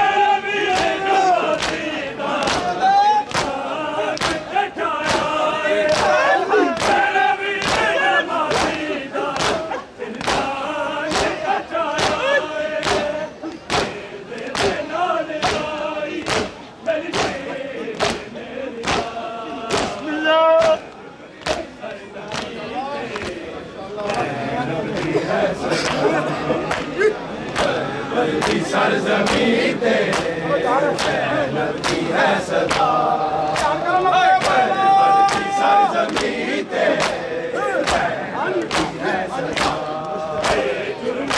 सरज़मीं तेरे नबी है सदा सरज़मीं तेरे है सदा जुर्म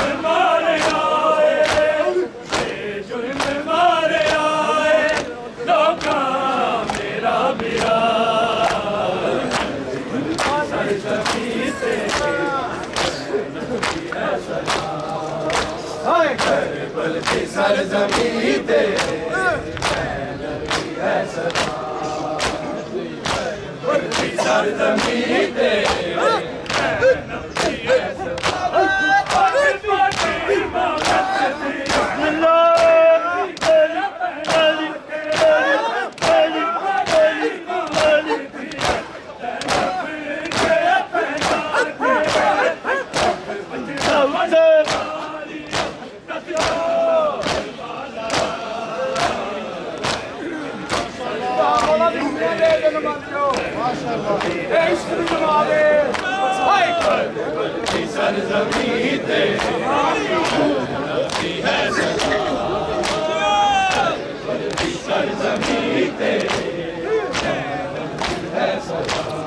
मारे आए लोका मेरा बिरा सरज़मीं तेरे नबी है सदा करबल की सरज़मीं तेरे नबी है सदा करबल की सरज़मीं तेरे नबी है सदा सरज़मीं तेरे नबी है सदा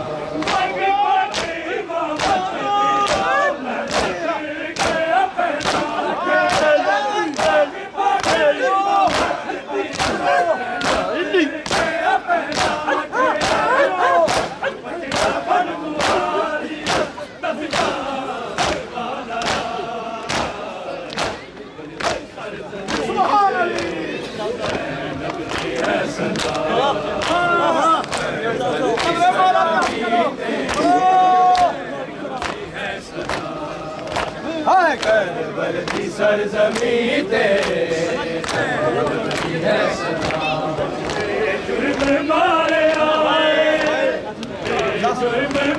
सरज़मीं तेरे नबी है सदा करबल की सरज़मीं तेरे नबी है सदा जुर्म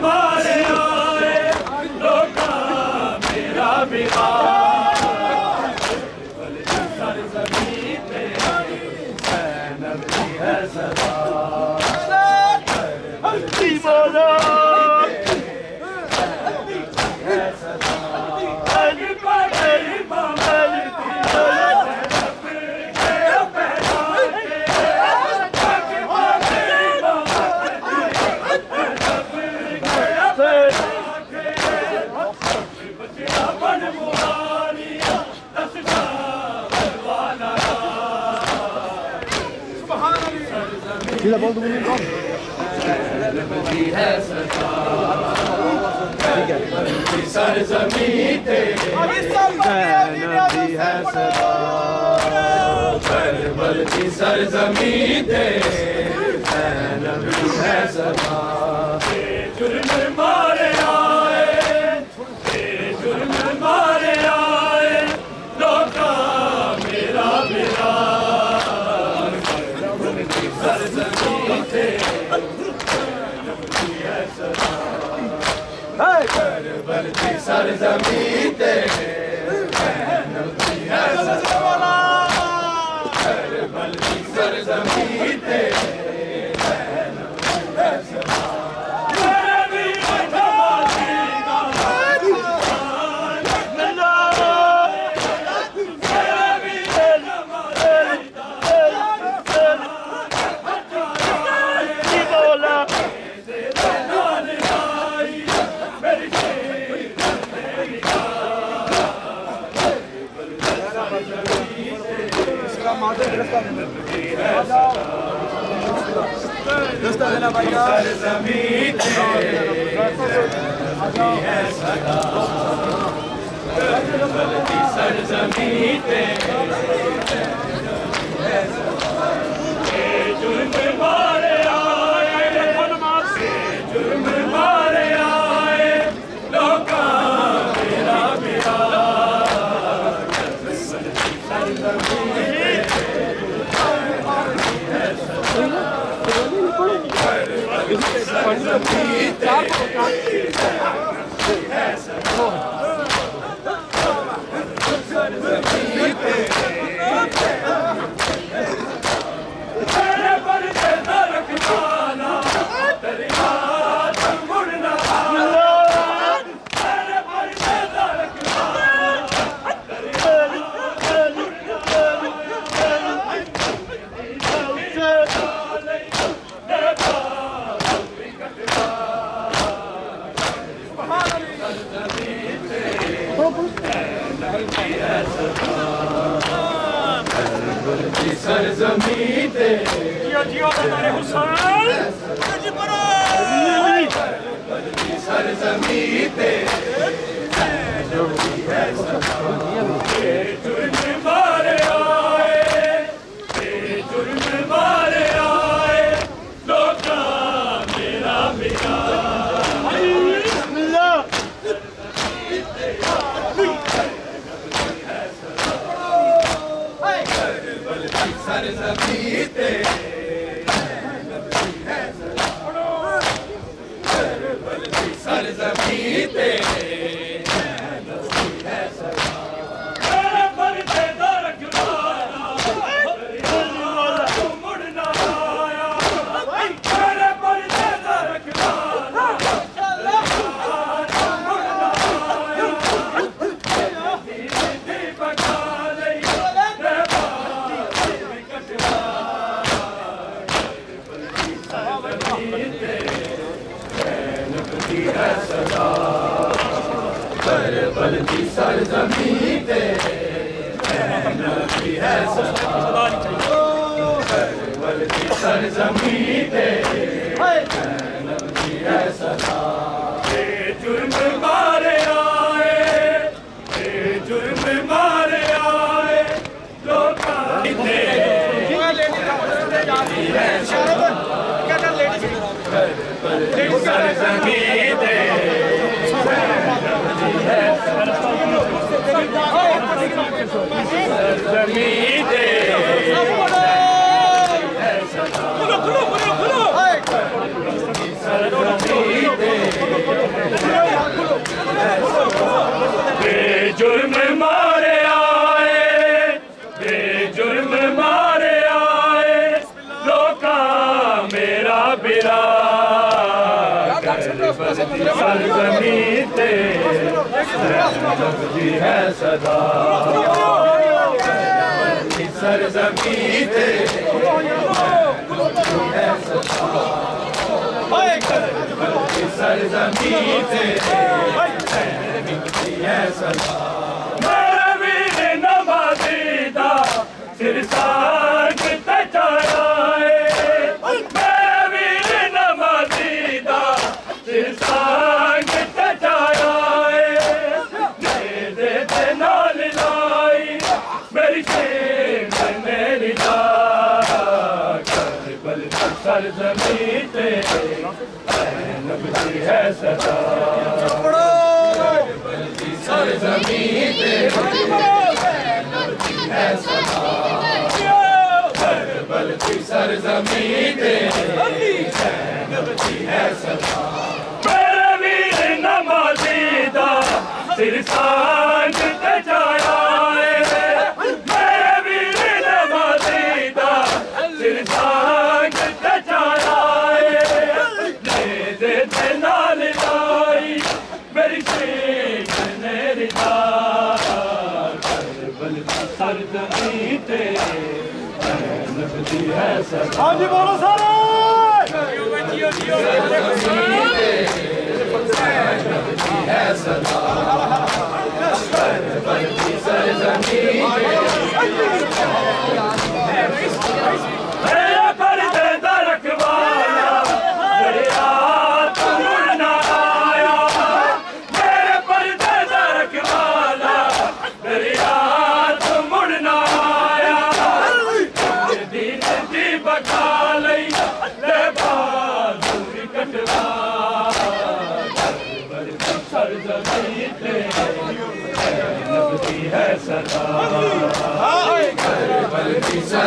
मारे आए लोका मेरा बिरा सरज़मीं तेरे नबी है सदा करबल की सीधा बोल दो मुझे कौन है सदा सरज़मीं तेरे नबी है सदा करबल की सरज़मीं तेरे नबी है सदा जुर्म मारे आए लोका मेरा बिरा सरज़मीं तेरे नबी है सदा करबल की सरज़मीं तेरे नबी है सदा करबल की सरज़मीं तेरे नबी है सदा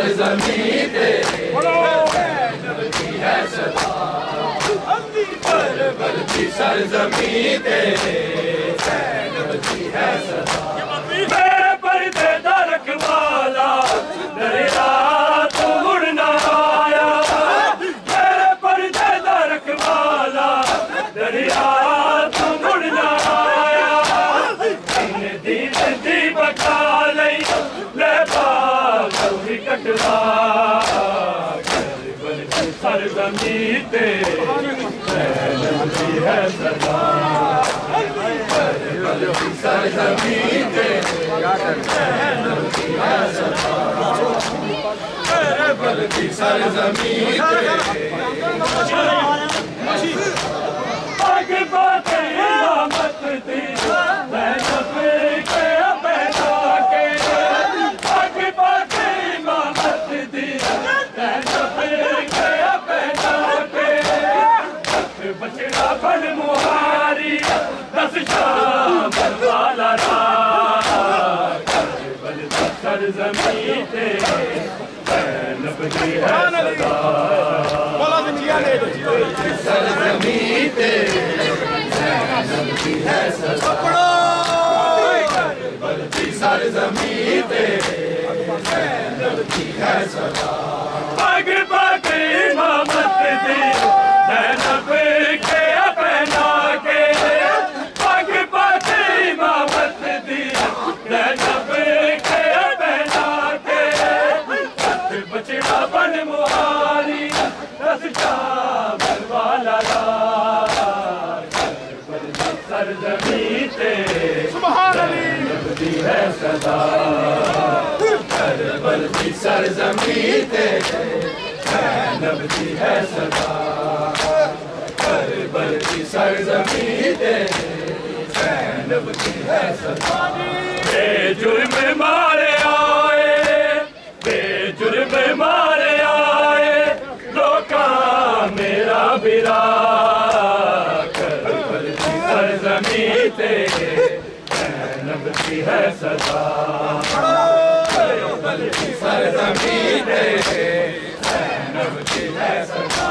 सरज़मीं तेरे ज़ैनब की है सदा करबल की सरज़मीं तेरे ज़ैनब की है सदा मेरे पर्दे रखवाला दरिया तो मुड़ ना आया मेरे पर्दे रखवाला दरिया तो मुड़ ना आया दीन दी बका लई ले बाग कटवा करबल की सरज़मीं तेरे ज़ैनब की है सदा करबल की सरज़मीं तेरे ज़ैनब की है सदा करबल की सरज़मीं तेरे आग बाते इमामत दी ज़ैनब के पैदा के आग बाते इमामत दी ज़ैनब के पैदा के बचड़ा बन मुहारी दस शाम वाला करबल की सरज़मीं तेरे ज़ैनब की है सदा सरज़मीं तेरे ज़ैनब की है सदा करबल की सरज़मीं तेरे ज़ैनब की है सदा आग बागे इमामत दी ज़ैनब के पहना के आग बागे इमामत दी ज़ैनब के पहना के बचड़ा बन मुहारी दस चावल वाला करबल की सरज़मीं तेरे ज़ैनब की है सदा करबल की सरज़मीं तेरे ज़ैनब की है सदा करबल की सरज़मीं तेरे ज़ैनब की है सदा बेजुर्म मारे आए बेजुर्म मारे आए लोका मेरा बिरा करबल की सरज़मीं तेरे ज़ैनब की है सदा करबल की सरज़मीं तेरे ज़ैनब की है सदा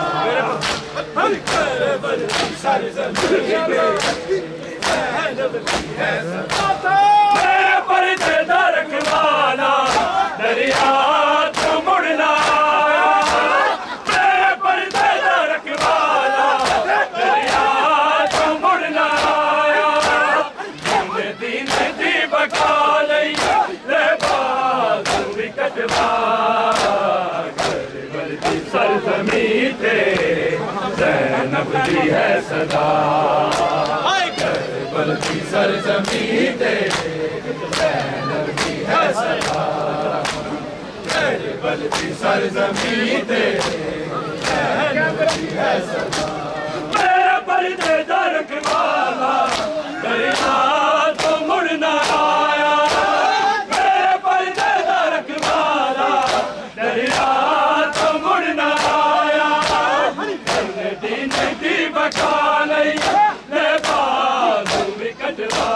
करबल की सरज़मीं तेरे ज़ैनब की है सदा मेरे पर्दे रखवाला दरिया तो मुड़ ना आया मेरे पर्दे रखवाला दरिया तो मुड़ ना आया दीन दी बका लई ले बाग कटवा करबल की सरज़मीं तेरे ज़ैनब की है सदा करबल की सरज़मीं तेरे ज़ैनब की है सदा करबल की सरज़मीं तेरे ज़ैनब की है सदा मेरे पर्दे रखवाला दरिया तो मुड़ ना आया मेरे पर्दे रखवाला दरिया तो मुड़ ना आया दीन की बका लई ले बाग कटवा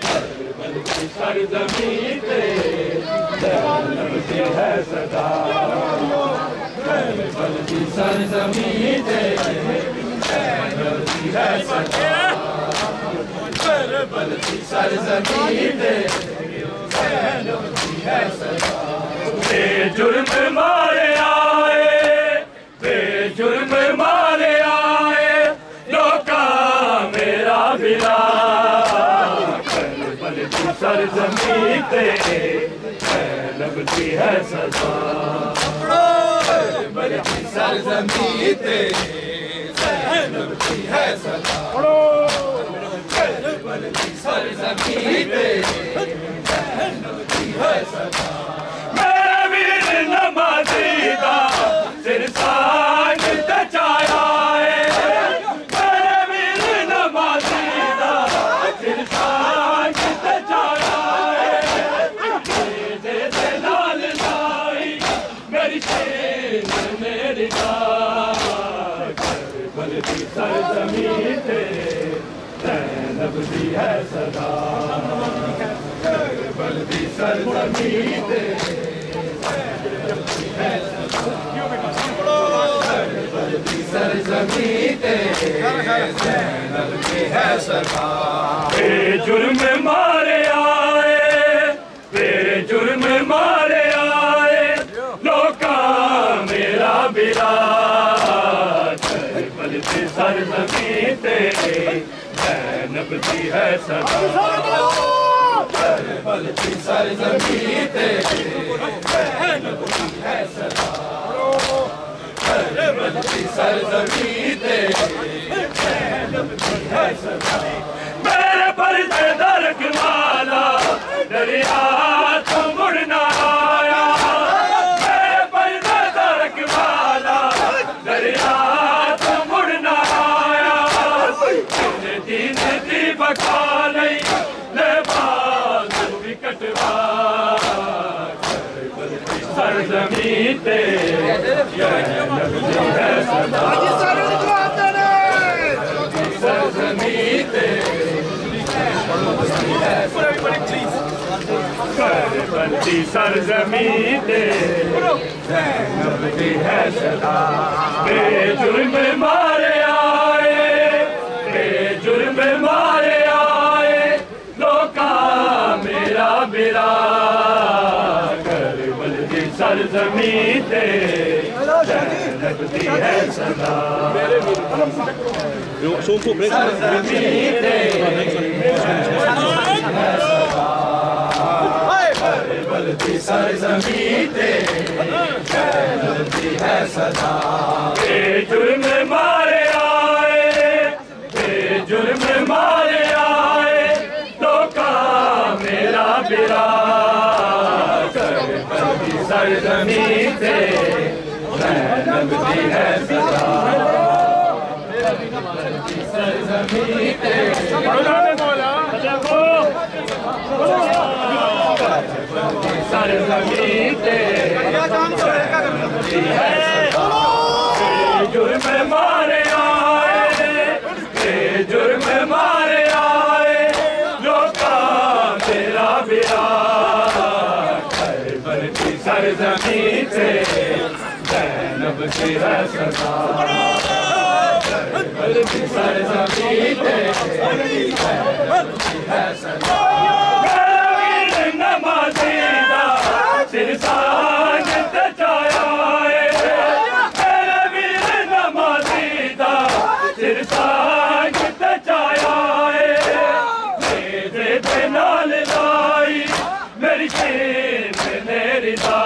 करबल की सरज़मीं तेरे ज़ैनब की है सदा करबल की सरज़मीं तेरे ज़ैनब की है सदा करबल की सरज़मीं तेरे ज़ैनब की है सदा बेजुर्म मारे आए बेजुर्म मारे आए लोका मेरा बिला करबल की सरज़मीं तेरे ज़ैनब की है सदा करबल की सरज़मीं तेरे ज़ैनब की है सदा करबल की सरज़मीं तेरे ज़ैनब की है सदा मेरा वीर नमाज़ी दा सिर सांग चचाया है मेरे वीर नमाज़ी दा सिर सांग चचाया है दे लाल साई मेरी शेर मेरी करबल की सरज़मीं तेरे ज़ैनब की है सदा करबल की सरज़मीं तेरे जुर्म मारे आए, जुर्म मारे आए, लोका मेरा विराट बलती सरजमीं ते ज़ैनब दी है सदा। बलती सरजमीं ते ज़ैनब दी है सदा। बलती सरजमीं ते ज़ैनब दी है सदा। मेरे पर्दे दरक वाला दरिया तो मुड़ना आया। मेरे पर्दे दरक वाला दरिया तो मुड़ना आया। दीन दी बका नहीं ले बाल विकटवा सरजमीं ते ज़ैनब दी है सदा। सरजमीं ते बलती सरजमीं ते ज़ैनब दी है सदा। बेजुर्म मारे आए, बेजुर्म मारे आए, लोका मेरा विराट बलती सरजमीं ते ज़ैनब दी है सदा। सरजमीं ते बलती सरजमीं ते ज़ैनब दी है सदा। बेजुर्म मारे आए, बेजुर्म मारे आए, लोका मेरा विराट बलती सरजमीं ते ज़ैनब दी है सदा। बलती सरजमीं ते सरजमीं ते जुर्म मारे आए, जुर्म मारे आए, लोका मेरा विराट बलती सरजमीं ते ज़ैनब दी है सदा। बलती सरजमीं ते ज़ैनब दी है सदा। नमाज़ीदा सिर सांझ तचाया है, मेरे वीर नमाज़ीदा सिर सांझ तचाया है। मेरे ते नाल लाई मेरी शेर ने रिदा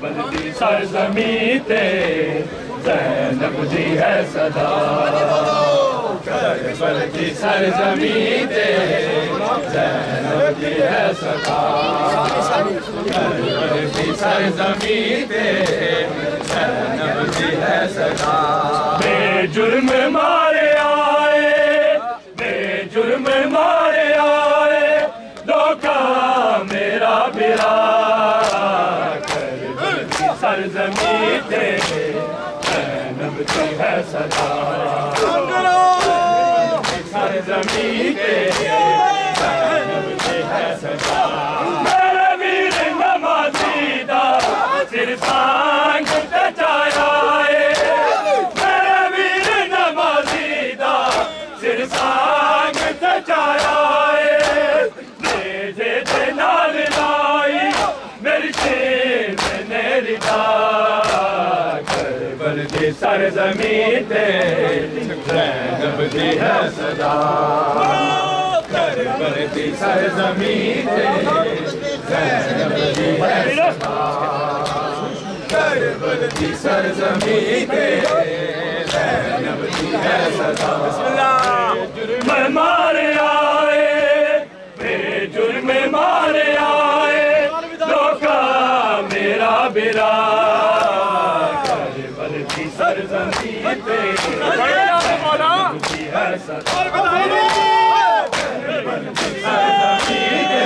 बलती सरजमीं ते ज़ैनब दी है सदा। बलती सरजमीं ते ज़ैनब दी है सदा। बलती सरजमीं ते ज़ैनब दी है सदा। बेजुर्म मारे आए, बेजुर्म मारे आए, लोका मेरा विराट बलती सरजमीं ते ज़ैनब दी है सदा। सरजमीं ते ज़ैनब दी है सदा। मेरे वीर नमाज़ीदा सिर सांझ तचाया है, मेरे वीर नमाज़ीदा सिर सांझ तचाया है। मेरे ते नाल लाई मेरी शेर ने रिदा बलती सरजमीं ते ज़ैनब दी है सदा। बलती सरजमीं ते ज़ैनब दी है सदा। बलती सरजमीं ते ज़ैनब दी है सदा। जुर्म मारे आए, बेजुर्म मारे आए, लोका मेरा विराट बलती सरजमीं ते ज़ैनब दी है सदा। बलती सरजमीं ते